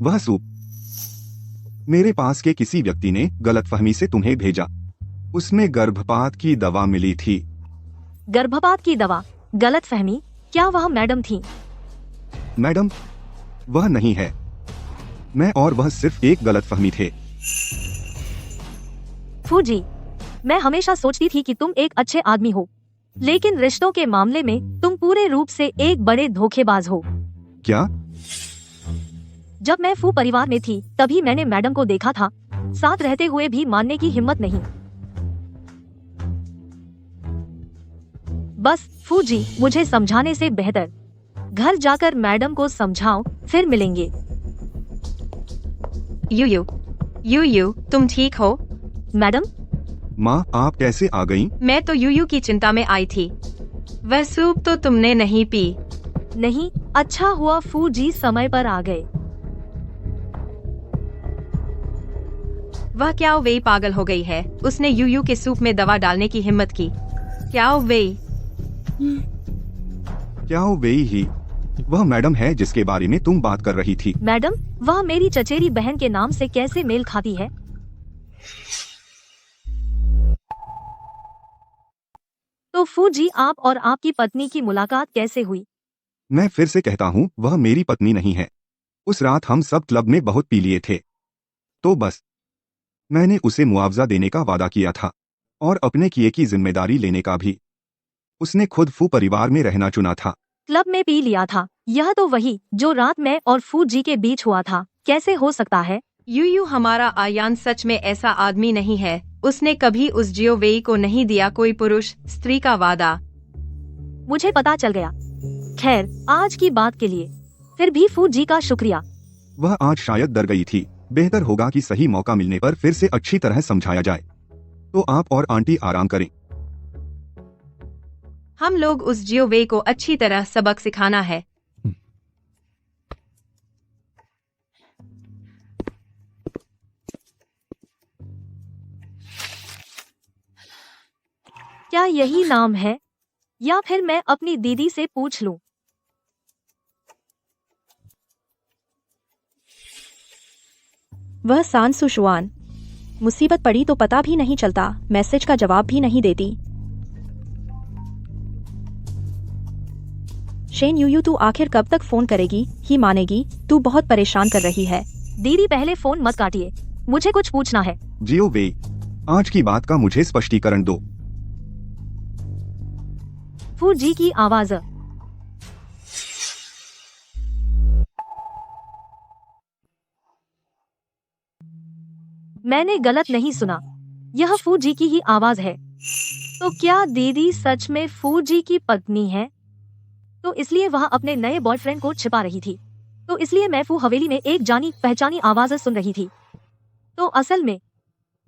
वह सूप मेरे पास के किसी व्यक्ति ने गलतफहमी से तुम्हें भेजा। उसमें गर्भपात की दवा मिली थी। गर्भपात की दवा? गलतफहमी? क्या वह मैडम थी? मैडम, वह नहीं है। मैं और वह सिर्फ एक गलतफहमी थे। फूजी, मैं हमेशा सोचती थी कि तुम एक अच्छे आदमी हो, लेकिन रिश्तों के मामले में तुम पूरे रूप से एक बड़े धोखेबाज हो। क्या? जब मैं फू परिवार में थी तभी मैंने मैडम को देखा था, साथ रहते हुए भी मानने की हिम्मत नहीं। बस फूजी, मुझे समझाने से बेहतर घर जाकर मैडम को समझाओ, फिर मिलेंगे। यूयू, तुम ठीक हो? मैडम? माँ, आप कैसे आ गईं? मैं तो यूयू की चिंता में आई थी। वह सूप तो तुमने नहीं पी। नहीं, अच्छा हुआ फू जी समय पर आ गए। वह क्या वेई पागल हो गई है, उसने यूयू के सूप में दवा डालने की हिम्मत की। क्या वेई? क्या वेई ही वह मैडम है जिसके बारे में तुम बात कर रही थी? मैडम, वह मेरी चचेरी बहन के नाम से कैसे मेल खाती है? तो फू जी, आप और आपकी पत्नी की मुलाकात कैसे हुई? मैं फिर से कहता हूँ, वह मेरी पत्नी नहीं है। उस रात हम सब क्लब में बहुत पी लिए थे, तो बस मैंने उसे मुआवजा देने का वादा किया था और अपने किए की जिम्मेदारी लेने का भी। उसने खुद फू परिवार में रहना चुना था। क्लब में पी लिया था? यह तो वही जो रात में और फू जी के बीच हुआ था। कैसे हो सकता है? यूयू, हमारा आयान सच में ऐसा आदमी नहीं है। उसने कभी उस जियो वेई को नहीं दिया कोई पुरुष स्त्री का वादा। मुझे पता चल गया। खैर, आज की बात के लिए फिर भी फू जी का शुक्रिया। वह आज शायद डर गई थी। बेहतर होगा कि सही मौका मिलने पर फिर से अच्छी तरह समझाया जाए। तो आप और आंटी आराम करें। हम लोग उस जियो वेई को अच्छी तरह सबक सिखाना है। क्या यही नाम है, या फिर मैं अपनी दीदी से पूछ लूं? वह सान सुशुआन। मुसीबत पड़ी तो पता भी नहीं चलता, मैसेज का जवाब भी नहीं देती। शेन यूयू, तू आखिर कब तक फोन करेगी? ही मानेगी, तू बहुत परेशान कर रही है। दीदी, पहले फोन मत काटिए, मुझे कुछ पूछना है। जियो वेई, आज की बात का मुझे स्पष्टीकरण दो। फू जी की आवाज। मैंने गलत नहीं सुना, यह फू जी की ही आवाज है। तो क्या दीदी सच में फू जी की पत्नी है? तो इसलिए वह अपने नए बॉयफ्रेंड को छिपा रही थी। तो इसलिए मैं फू हवेली में एक जानी पहचानी आवाज सुन रही थी। तो असल में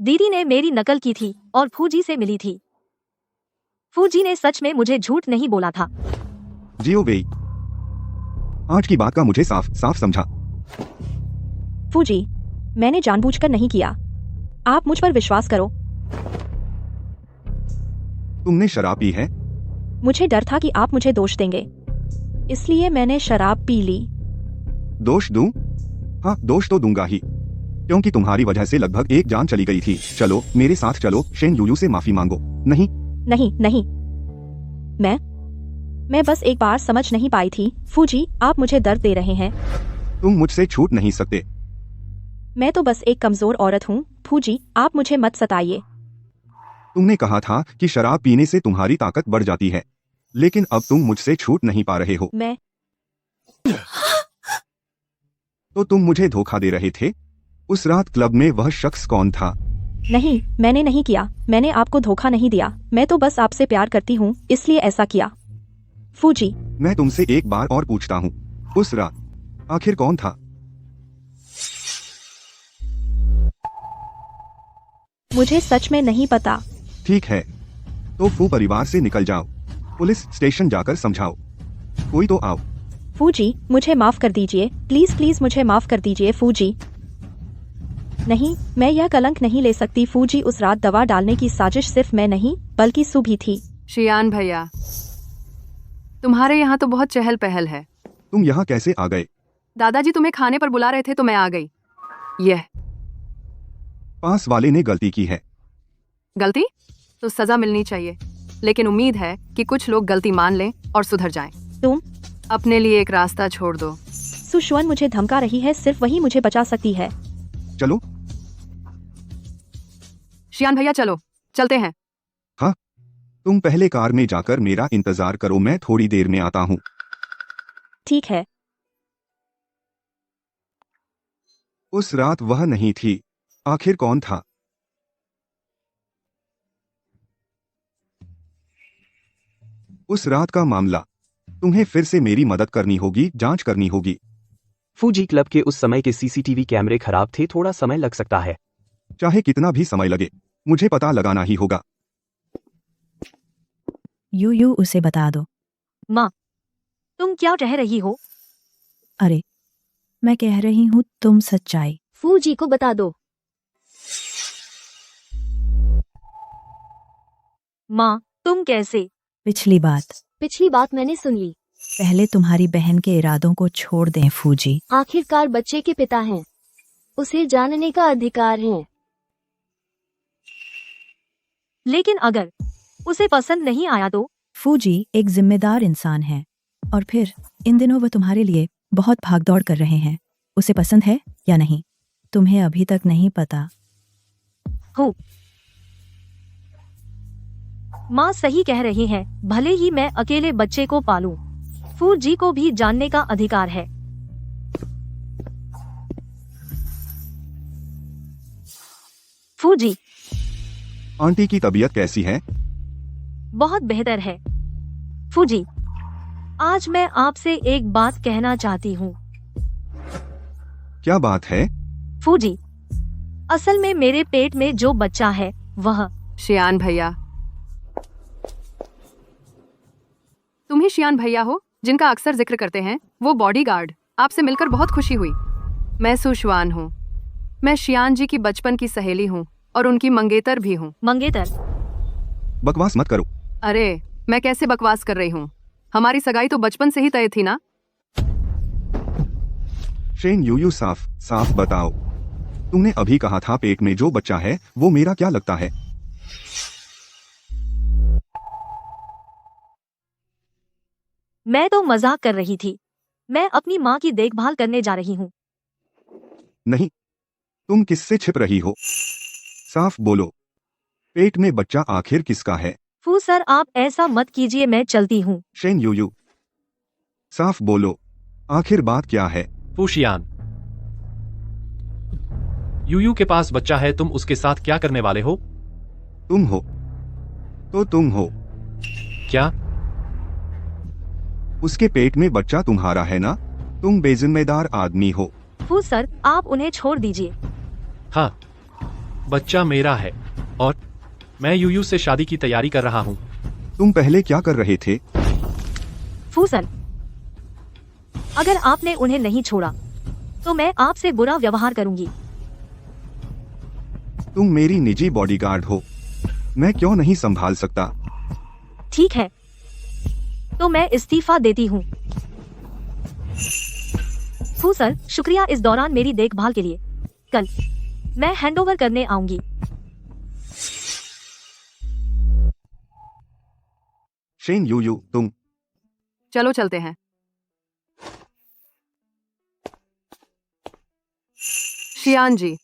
दीदी ने मेरी नकल की थी और फू जी से मिली थी। फू जी ने सच में मुझे झूठ नहीं बोला था। जियो वेई, आज की बात का मुझे साफ साफ समझा। फू जी, मैंने जानबूझकर नहीं किया, आप मुझ पर विश्वास करो। तुमने शराब पी है? मुझे डर था कि आप मुझे दोष देंगे, इसलिए मैंने शराब पी ली। दोष दूं? हाँ, दोष तो दूंगा ही, क्योंकि तुम्हारी वजह से लगभग एक जान चली गई थी। चलो मेरे साथ चलो, शेन यूयू से माफी मांगो। नहीं नहीं नहीं, मैं बस एक बार समझ नहीं पाई थी। फू जी, आप मुझे दर्द दे रहे हैं। तुम मुझसे छूट नहीं सकते। मैं तो बस एक कमजोर औरत हूँ। फू जी, आप मुझे मत सताइए। तुमने कहा था कि शराब पीने से तुम्हारी ताकत बढ़ जाती है, लेकिन अब तुम मुझसे छूट नहीं पा रहे हो। मैं तो तुम मुझे धोखा दे रहे थे। उस रात क्लब में वह शख्स कौन था? नहीं, मैंने नहीं किया। मैंने आपको धोखा नहीं दिया। मैं तो बस आपसे प्यार करती हूँ, इसलिए ऐसा किया। फू जी, मैं तुमसे एक बार और पूछता हूँ, उस रात आखिर कौन था? मुझे सच में नहीं पता। ठीक है, तो फू परिवार से निकल जाओ। पुलिस स्टेशन जाकर समझाओ। कोई तो आओ। फू जी, मुझे माफ कर दीजिए, प्लीज प्लीज मुझे माफ कर दीजिए फू जी। नहीं, मैं यह कलंक नहीं ले सकती फू जी। उस रात दवा डालने की साजिश सिर्फ मैं नहीं बल्कि सु भी थी। शियान भैया, तुम्हारे यहाँ तो बहुत चहल पहल है। तुम यहाँ कैसे आ गए? दादाजी तुम्हें खाने पर बुला रहे थे तो मैं आ गई। यह पास वाले ने गलती की है। गलती तो सजा मिलनी चाहिए, लेकिन उम्मीद है कि कुछ लोग गलती मान लें और सुधर जाएं। तुम अपने लिए एक रास्ता छोड़ दो। सुशवन मुझे धमका रही है, सिर्फ वही मुझे बचा सकती है। चलो। शियान भैया चलो, चलते हैं। हाँ, तुम पहले कार में जाकर मेरा इंतजार करो, मैं थोड़ी देर में आता हूँ। ठीक है। उस रात वह नहीं थी, आखिर कौन था? उस रात का मामला तुम्हें फिर से मेरी मदद करनी होगी, जांच करनी होगी। फूजी क्लब के उस समय के सीसीटीवी कैमरे खराब थे, थोड़ा समय लग सकता है। चाहे कितना भी समय लगे, मुझे पता लगाना ही होगा। यू उसे बता दो। माँ, तुम क्या कह रही हो? अरे मैं कह रही हूँ तुम सच्चाई। फू जी को बता दो। माँ, तुम कैसे? पिछली बात मैंने सुन ली। पहले तुम्हारी बहन के इरादों को छोड़ दें फूजी। आखिरकार बच्चे के पिता हैं, उसे जानने का अधिकार है। लेकिन अगर उसे पसंद नहीं आया तो? फूजी एक जिम्मेदार इंसान है, और फिर इन दिनों वह तुम्हारे लिए बहुत भागदौड़ कर रहे हैं। उसे पसंद है या नहीं तुम्हें अभी तक नहीं पता। हो, माँ सही कह रही हैं, भले ही मैं अकेले बच्चे को पालूं, फू जी को भी जानने का अधिकार है। फू जी, आंटी की तबीयत कैसी है? बहुत बेहतर है। फू जी, आज मैं आपसे एक बात कहना चाहती हूँ। क्या बात है? फू जी, असल में मेरे पेट में जो बच्चा है वह। शियान भैया, तुम ही शियान भैया हो जिनका अक्सर जिक्र करते हैं वो बॉडीगार्ड। आपसे मिलकर बहुत खुशी हुई। मैं सुशवान हूँ। मैं शियान जी की बचपन की सहेली हूँ और उनकी मंगेतर भी हूँ। मंगेतर? बकवास मत करो। अरे मैं कैसे बकवास कर रही हूँ? हमारी सगाई तो बचपन से ही तय थी ना। शेन यू साफ साफ बताओ, तुमने अभी कहा था पेट में जो बच्चा है वो मेरा क्या लगता है? मैं तो मजाक कर रही थी। मैं अपनी माँ की देखभाल करने जा रही हूँ। नहीं, तुम किससे छिप रही हो? साफ बोलो, पेट में बच्चा आखिर किसका है? फू सर, आप ऐसा मत कीजिए, मैं चलती हूँ। शेन यू साफ बोलो, आखिर बात क्या है? फूशियान, यूयू के पास बच्चा है, तुम उसके साथ क्या करने वाले हो? तुम हो तो तुम हो। क्या? उसके पेट में बच्चा तुम्हारा है ना? तुम बेजिम्मेदार आदमी हो। फू सर, आप उन्हें छोड़ दीजिए। हाँ, बच्चा मेरा है और मैं यूयू से शादी की तैयारी कर रहा हूँ। तुम पहले क्या कर रहे थे? फू सर, अगर आपने उन्हें नहीं छोड़ा तो मैं आपसे बुरा व्यवहार करूंगी। तुम मेरी निजी बॉडीगार्ड हो, मैं क्यों नहीं संभाल सकता? ठीक है, तो मैं इस्तीफा देती हूँ। फू सर, शुक्रिया इस दौरान मेरी देखभाल के लिए। कल मैं हैंडओवर करने आऊंगी। शेन यू तुम। चलो चलते हैं। शियान जी,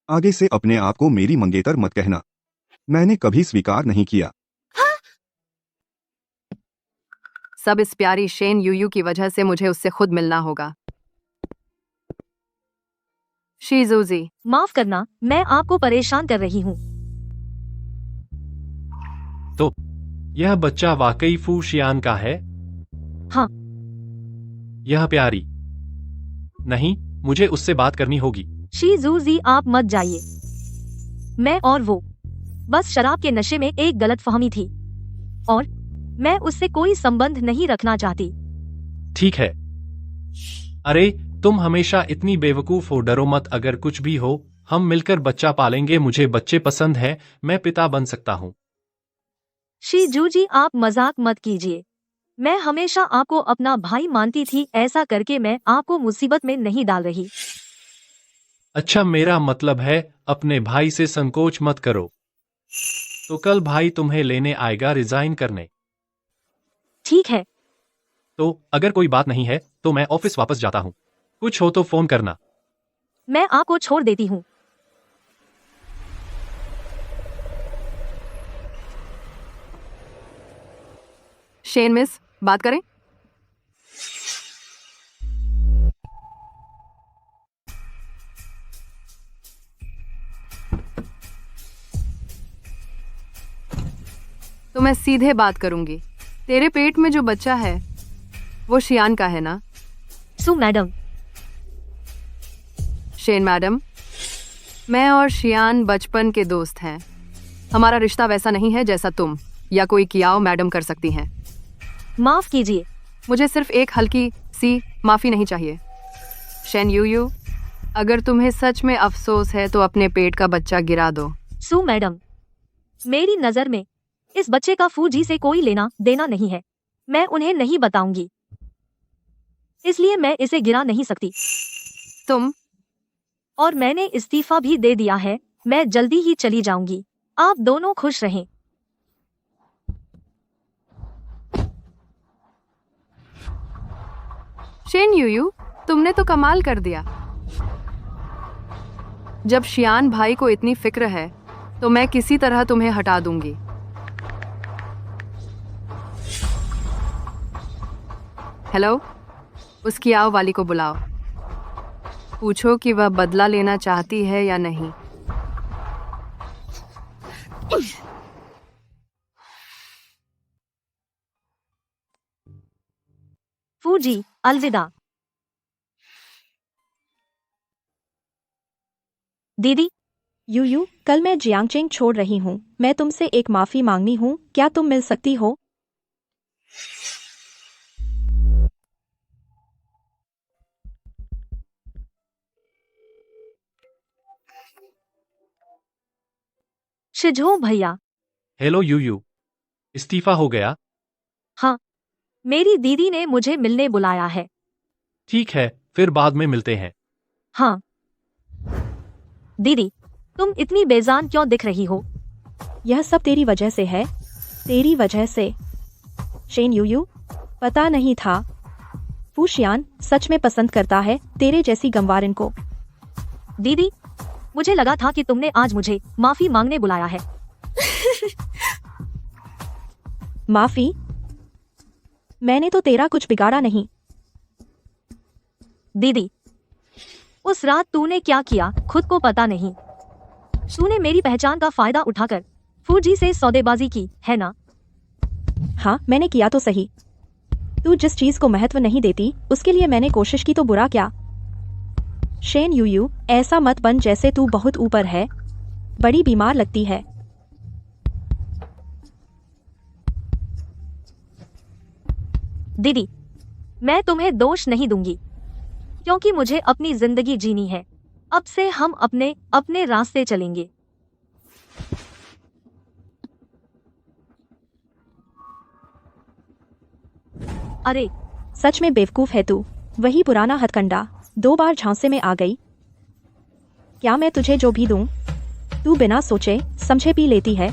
आगे से अपने आप को मेरी मंगेतर मत कहना, मैंने कभी स्वीकार नहीं किया। सब इस प्यारी शेन यूयू की वजह से मुझे उससे खुद मिलना होगा। शीजूजी, माफ करना, मैं आपको परेशान कर रही हूँ। तो यह बच्चा वाकई फूशियान का है? हाँ। यह प्यारी? नहीं, मुझे उससे बात करनी होगी। शीजूजी, आप मत जाइए। मैं और वो बस शराब के नशे में एक गलतफहमी थी और मैं उससे कोई संबंध नहीं रखना चाहती। ठीक है। अरे तुम हमेशा इतनी बेवकूफ हो, डरो मत। अगर कुछ भी हो हम मिलकर बच्चा पालेंगे। मुझे बच्चे पसंद है, मैं पिता बन सकता हूँ। शीजूजी, आप मजाक मत कीजिए। मैं हमेशा आपको अपना भाई मानती थी, ऐसा करके मैं आपको मुसीबत में नहीं डाल रही। अच्छा, मेरा मतलब है अपने भाई से संकोच मत करो। तो कल भाई तुम्हें लेने आएगा रिजाइन करने। ठीक है। तो अगर कोई बात नहीं है तो मैं ऑफिस वापस जाता हूँ। कुछ हो तो फोन करना। मैं आपको छोड़ देती हूँ। शेन मिस, बात करें? तो मैं सीधे बात करूंगी। तेरे पेट में जो बच्चा है वो शियान का है ना? सु मैडम। शेन मैडम, मैं और शियान बचपन के दोस्त हैं। हमारा रिश्ता वैसा नहीं है जैसा तुम या कोई कियाओ मैडम कर सकती हैं। माफ कीजिए। मुझे सिर्फ एक हल्की सी माफी नहीं चाहिए। शेन यूयू, अगर तुम्हें सच में अफसोस है तो अपने पेट का बच्चा गिरा दो। सू मैडम, मेरी नजर में इस बच्चे का फूजी से कोई लेना देना नहीं है। मैं उन्हें नहीं बताऊंगी, इसलिए मैं इसे गिरा नहीं सकती। तुम और मैंने इस्तीफा भी दे दिया है। मैं जल्दी ही चली जाऊंगी। आप दोनों खुश रहें। शेन यूयू, तुमने तो कमाल कर दिया। जब शियान भाई को इतनी फिक्र है तो मैं किसी तरह तुम्हें हटा दूंगी। हेलो, उस कियाओ वाली को बुलाओ। पूछो कि वह बदला लेना चाहती है या नहीं। फूजी, अलविदा। दीदी, यूयू, कल मैं जियांगचेंग छोड़ रही हूँ। मैं तुमसे एक माफी मांगनी हूँ, क्या तुम मिल सकती हो? शिजो भैया। हेलो यूयू, इस्तीफा हो गया? हाँ, मेरी दीदी ने मुझे मिलने बुलाया है। ठीक है, फिर बाद में मिलते हैं। हाँ। दीदी, तुम इतनी बेजान क्यों दिख रही हो? यह सब तेरी वजह से है, तेरी वजह से। शेन यूयू, पता नहीं था। फूशियान सच में पसंद करता है तेरे जैसी गंवारिन को। दीदी, मुझे लगा था कि तुमने आज मुझे माफी मांगने बुलाया है। माफी? मैंने तो तेरा कुछ बिगाड़ा नहीं। दीदी, उस रात तूने क्या किया खुद को पता नहीं। तूने मेरी पहचान का फायदा उठाकर फूजी से सौदेबाजी की, है ना? हाँ, मैंने किया तो सही। तू जिस चीज को महत्व नहीं देती उसके लिए मैंने कोशिश की तो बुरा क्या? शेन यूयू, ऐसा मत बन जैसे तू बहुत ऊपर है। बड़ी बीमार लगती है। दीदी, मैं तुम्हें दोष नहीं दूंगी, क्योंकि मुझे अपनी जिंदगी जीनी है। अब से हम अपने अपने रास्ते चलेंगे। अरे, सच में बेवकूफ है तू। वही पुराना हथकंडा, 2 बार झांसे में आ गई। क्या मैं तुझे जो भी दूं, तू बिना सोचे समझे पी लेती है?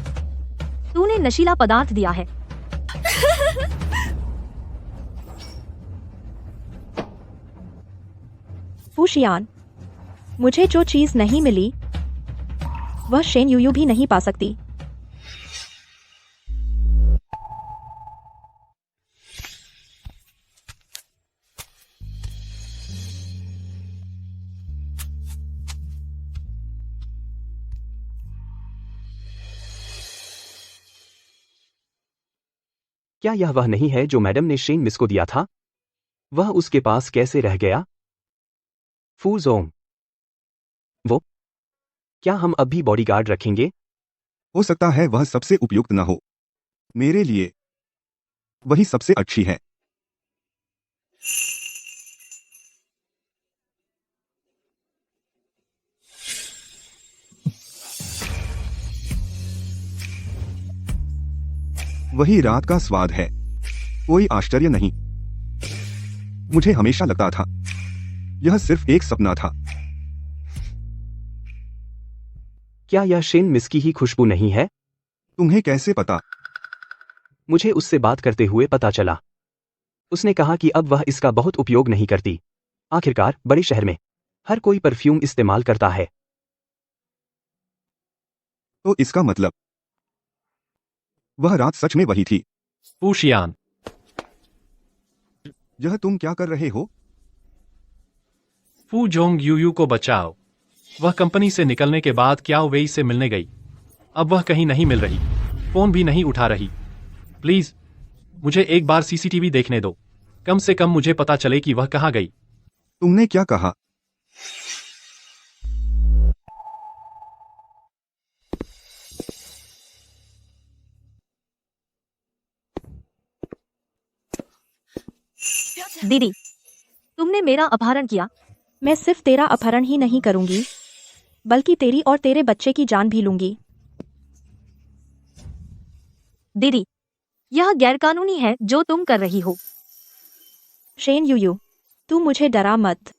तूने नशीला पदार्थ दिया है। फूशियान, मुझे जो चीज नहीं मिली वह शेन यूयू भी नहीं पा सकती। क्या यह वह नहीं है जो मैडम ने शेन मिस को दिया था? वह उसके पास कैसे रह गया? फू जोंग, वो? क्या हम अब भी बॉडीगार्ड रखेंगे? हो सकता है वह सबसे उपयुक्त न हो। मेरे लिए वही सबसे अच्छी है। वही रात का स्वाद है। कोई आश्चर्य नहीं। मुझे हमेशा लगता था यह सिर्फ एक सपना था। क्या यह शेन मिस की ही खुशबू नहीं है? तुम्हें कैसे पता? मुझे उससे बात करते हुए पता चला। उसने कहा कि अब वह इसका बहुत उपयोग नहीं करती। आखिरकार बड़े शहर में हर कोई परफ्यूम इस्तेमाल करता है। तो इसका मतलब वह रात सच में वही थी। फूशियान, यह तुम क्या कर रहे हो? फू जोंग यूयू को बचाओ। वह कंपनी से निकलने के बाद क्याओ वेई से मिलने गई। अब वह कहीं नहीं मिल रही, फोन भी नहीं उठा रही। प्लीज मुझे एक बार सीसीटीवी देखने दो। कम से कम मुझे पता चले कि वह कहाँ गई। तुमने क्या कहा? दीदी, तुमने मेरा अपहरण किया। मैं सिर्फ तेरा अपहरण ही नहीं करूंगी, बल्कि तेरी और तेरे बच्चे की जान भी लूंगी। दीदी, यह गैरकानूनी है जो तुम कर रही हो। शेन यूयू, तू मुझे डरा मत।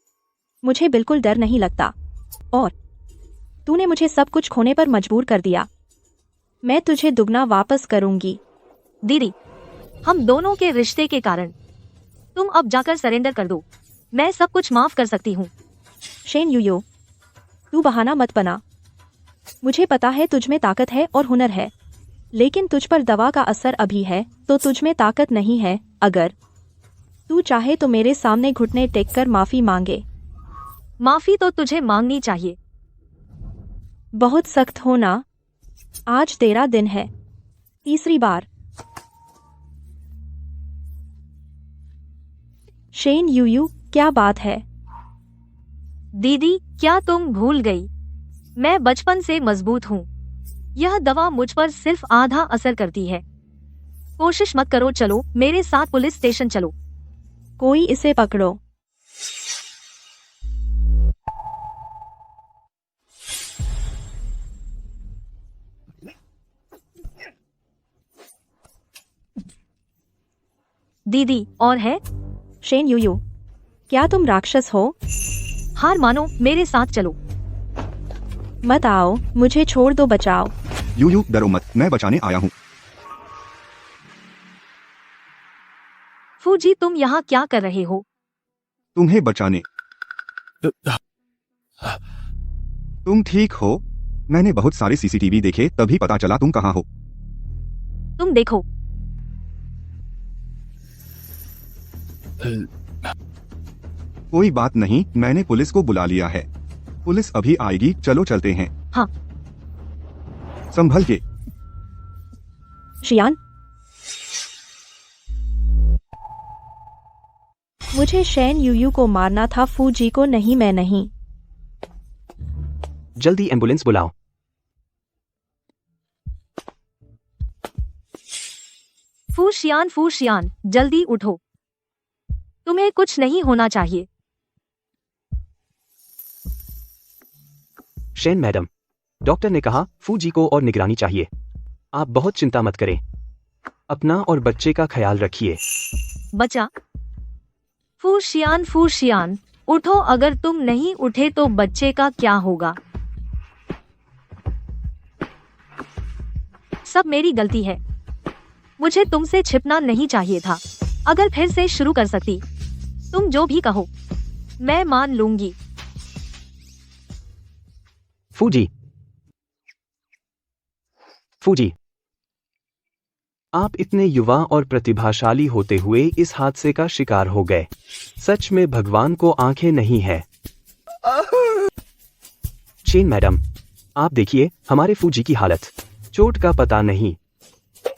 मुझे बिल्कुल डर नहीं लगता, और तूने मुझे सब कुछ खोने पर मजबूर कर दिया। मैं तुझे दुगना वापस करूंगी। दीदी, हम दोनों के रिश्ते के कारण तुम अब जाकर सरेंडर कर दो। मैं सब कुछ माफ कर सकती हूँ। शेन यूयू, तू बहाना मत बना। मुझे पता है तुझ में ताकत है और हुनर है, लेकिन तुझ पर दवा का असर अभी है, तो तुझ में ताकत नहीं है। अगर तू चाहे तो मेरे सामने घुटने टेक कर माफी मांगे। माफी तो तुझे मांगनी चाहिए। बहुत सख्त होना। आज तेरा दिन है। तीसरी बार। शेन यूयू, क्या बात है? दीदी, क्या तुम भूल गई? मैं बचपन से मजबूत हूँ। यह दवा मुझ पर सिर्फ आधा असर करती है। कोशिश मत करो, चलो मेरे साथ पुलिस स्टेशन चलो। कोई इसे पकड़ो। दीदी, और है? शेन यूयू, क्या तुम राक्षस हो? हार मानो, मेरे साथ चलो। मत आओ, मुझे छोड़ दो, बचाओ। यूयू, डरो मत, मैं बचाने आया हूँ। फूजी, तुम यहाँ क्या कर रहे हो? तुम्हें बचाने। तुम ठीक हो? मैंने बहुत सारे सीसीटीवी देखे, तभी पता चला तुम कहाँ हो। तुम देखो। कोई बात नहीं, मैंने पुलिस को बुला लिया है। पुलिस अभी आएगी, चलो चलते हैं। हाँ। संभल के। शियान, मुझे शेन यूयू को मारना था, फूजी को नहीं। मैं नहीं। जल्दी एम्बुलेंस बुलाओ। फूशियान, जल्दी उठो। तुम्हें कुछ नहीं होना चाहिए। शेन मैडम, डॉक्टर ने कहा फूजी को और निगरानी चाहिए। आप बहुत चिंता मत करें। अपना और बच्चे का ख्याल रखिए। बचा। फूशियान, उठो। अगर तुम नहीं उठे तो बच्चे का क्या होगा? सब मेरी गलती है। मुझे तुमसे छिपना नहीं चाहिए था। अगर फिर से शुरू कर सकती, तुम जो भी कहो मैं मान लूंगी। फूजी, आप इतने युवा और प्रतिभाशाली होते हुए इस हादसे का शिकार हो गए। सच में भगवान को आंखें नहीं है। शेन मैडम, आप देखिए हमारे फूजी की हालत। चोट का पता नहीं,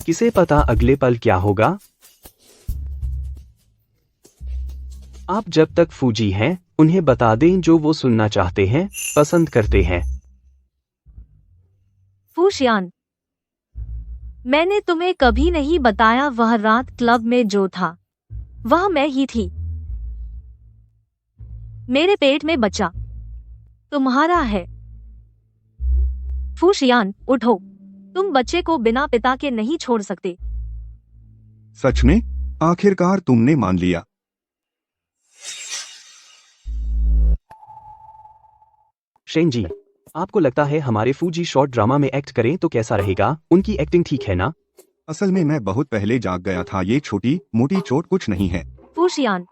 किसे पता अगले पल क्या होगा। आप जब तक फूजी हैं, उन्हें बता दें जो वो सुनना चाहते हैं, पसंद करते हैं। फूशियान, मैंने तुम्हें कभी नहीं बताया वह रात क्लब में जो था वह मैं ही थी। मेरे पेट में बच्चा तुम्हारा है। फूशियान, उठो। तुम बच्चे को बिना पिता के नहीं छोड़ सकते। सच में? आखिरकार तुमने मान लिया। शेन जी, आपको लगता है हमारे फूजी शॉर्ट ड्रामा में एक्ट करें तो कैसा रहेगा? उनकी एक्टिंग ठीक है ना? असल में मैं बहुत पहले जाग गया था। ये छोटी मोटी चोट कुछ नहीं है। फूशियान,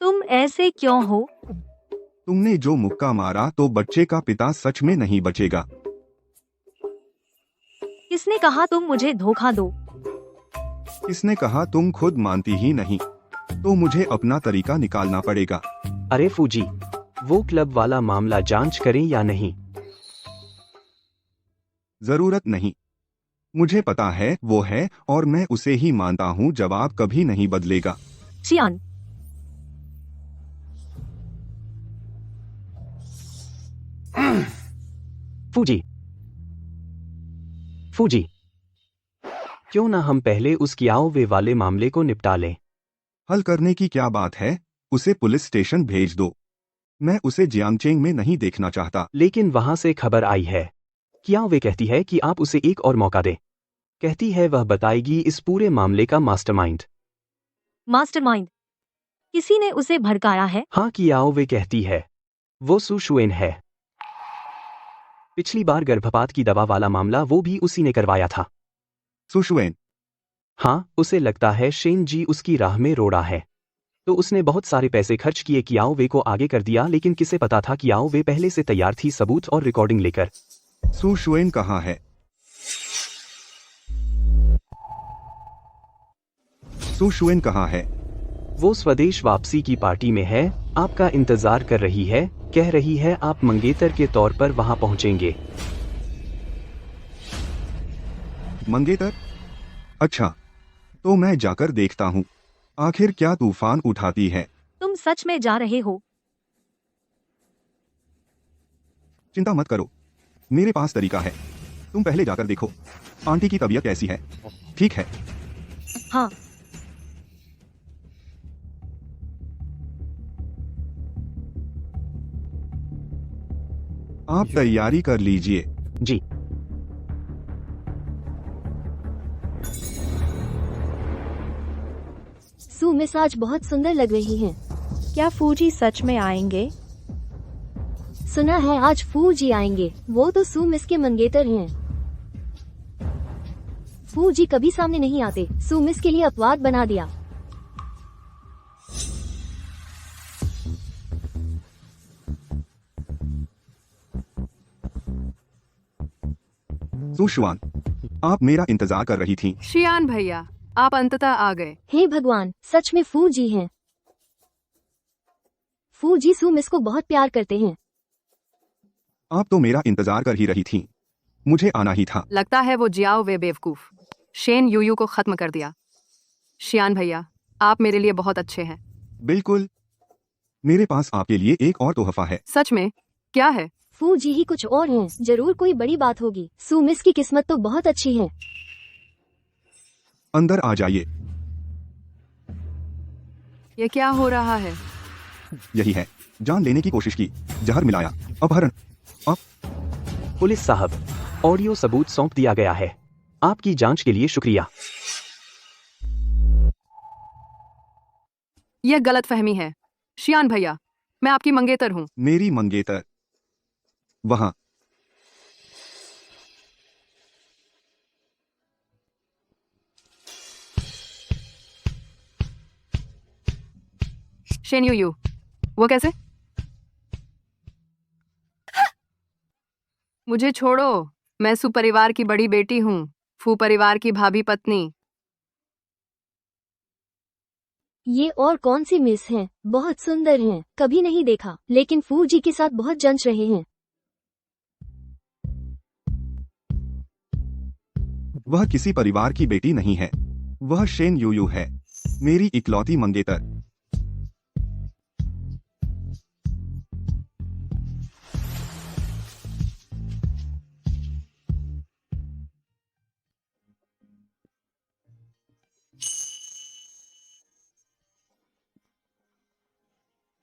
तुम ऐसे क्यों हो? तुमने जो मुक्का मारा तो बच्चे का पिता सच में नहीं बचेगा। किसने कहा तुम मुझे धोखा दो? किसने कहा? तुम खुद मानती ही नहीं, तो मुझे अपना तरीका निकालना पड़ेगा। अरे फूजी, वो क्लब वाला मामला जांच करें या नहीं? जरूरत नहीं, मुझे पता है वो है और मैं उसे ही मानता हूँ। जवाब कभी नहीं बदलेगा। शियान, फूजी, क्यों ना हम पहले उस कियाओ वे वाले मामले को निपटा लें? हल करने की क्या बात है, उसे पुलिस स्टेशन भेज दो। मैं उसे जियांगचेंग में नहीं देखना चाहता। लेकिन वहां से खबर आई है। कियाओ वे कहती है कि आप उसे एक और मौका दें। कहती है वह बताएगी इस पूरे मामले का मास्टरमाइंड। मास्टरमाइंड? किसी ने उसे भड़काया है? हाँ, कियाओ वे कहती है। वो सू शुएन है। पिछली बार गर्भपात की दवा वाला मामला वो भी उसी ने करवाया था। सुशुएन? हाँ, उसे लगता है शेन जी उसकी राह में रोड़ा है। तो उसने बहुत सारे पैसे खर्च किए कियाओ वे को आगे कर दिया, लेकिन किसे पता था कियाओ वे पहले से तैयार थी सबूत और रिकॉर्डिंग लेकर। सुशुएन कहाँ है? सुशुएन कहाँ है? वो स्वदेश वापसी की पार्टी में है, आपका इंतजार कर रही है, कह रही है आप मंगेतर के तौर पर वहां पहुंचेंगे। मंगेतर? अच्छा, तो मैं जाकर देखता हूँ आखिर क्या तूफान उठाती है। तुम सच में जा रहे हो? चिंता मत करो, मेरे पास तरीका है। तुम पहले जाकर देखो आंटी की तबीयत कैसी है, ठीक है? हाँ। आप तैयारी कर लीजिए। जी। सू मिस आज बहुत सुंदर लग रही हैं। क्या फूजी सच में आएंगे? सुना है आज फू जी आएंगे। वो तो सू मिस के मंगेतर हैं। फू जी कभी सामने नहीं आते। सू मिस के लिए अपवाद बना दिया। सुशुआन, आप मेरा इंतजार कर रही थीं। शियान भैया, आप अंततः आ गए। हे भगवान, सच में फू जी हैं। फू जी सू मिस को बहुत प्यार करते हैं। आप तो मेरा इंतजार कर ही रही थीं। मुझे आना ही था। लगता है वो जियाओ वे बेवकूफ शेन यूयू को खत्म कर दिया। शियान भैया, आप मेरे लिए बहुत अच्छे हैं। बिल्कुल, मेरे पास आपके लिए एक और तोहफा है। सच में? क्या है? फू जी ही कुछ और हैं। जरूर कोई बड़ी बात होगी। सू मिस की किस्मत तो बहुत अच्छी है। अंदर आ जाइए। ये क्या हो रहा है? यही है, जान लेने की कोशिश की, जहर मिलाया, अपहरण। पुलिस साहब, ऑडियो सबूत सौंप दिया गया है। आपकी जांच के लिए शुक्रिया। यह गलतफहमी है। शियान भैया, मैं आपकी मंगेतर हूँ। मेरी मंगेतर? वहां। शेन यूयू, वो कैसे? मुझे छोड़ो, मैं सू परिवार की बड़ी बेटी हूँ, फू परिवार की भाभी पत्नी। ये और कौन सी मिस हैं? बहुत सुंदर हैं। कभी नहीं देखा, लेकिन फू जी के साथ बहुत जंच रहे हैं। वह किसी परिवार की बेटी नहीं है, वह शेन यूयू है, मेरी इकलौती मंगेतर।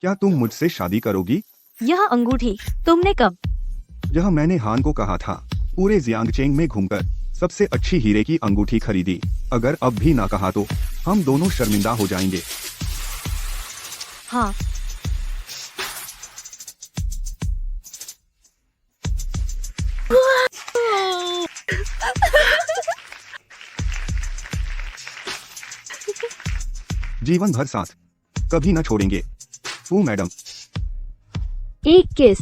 क्या तुम मुझसे शादी करोगी? यह अंगूठी तुमने कब? यह मैंने हान को कहा था। पूरे जियांगचेंग में घूमकर सबसे अच्छी हीरे की अंगूठी खरीदी। अगर अब भी ना कहा तो हम दोनों शर्मिंदा हो जाएंगे। हाँ। जीवन भर साथ, कभी न छोड़ेंगे। फू मैडम। एक किस।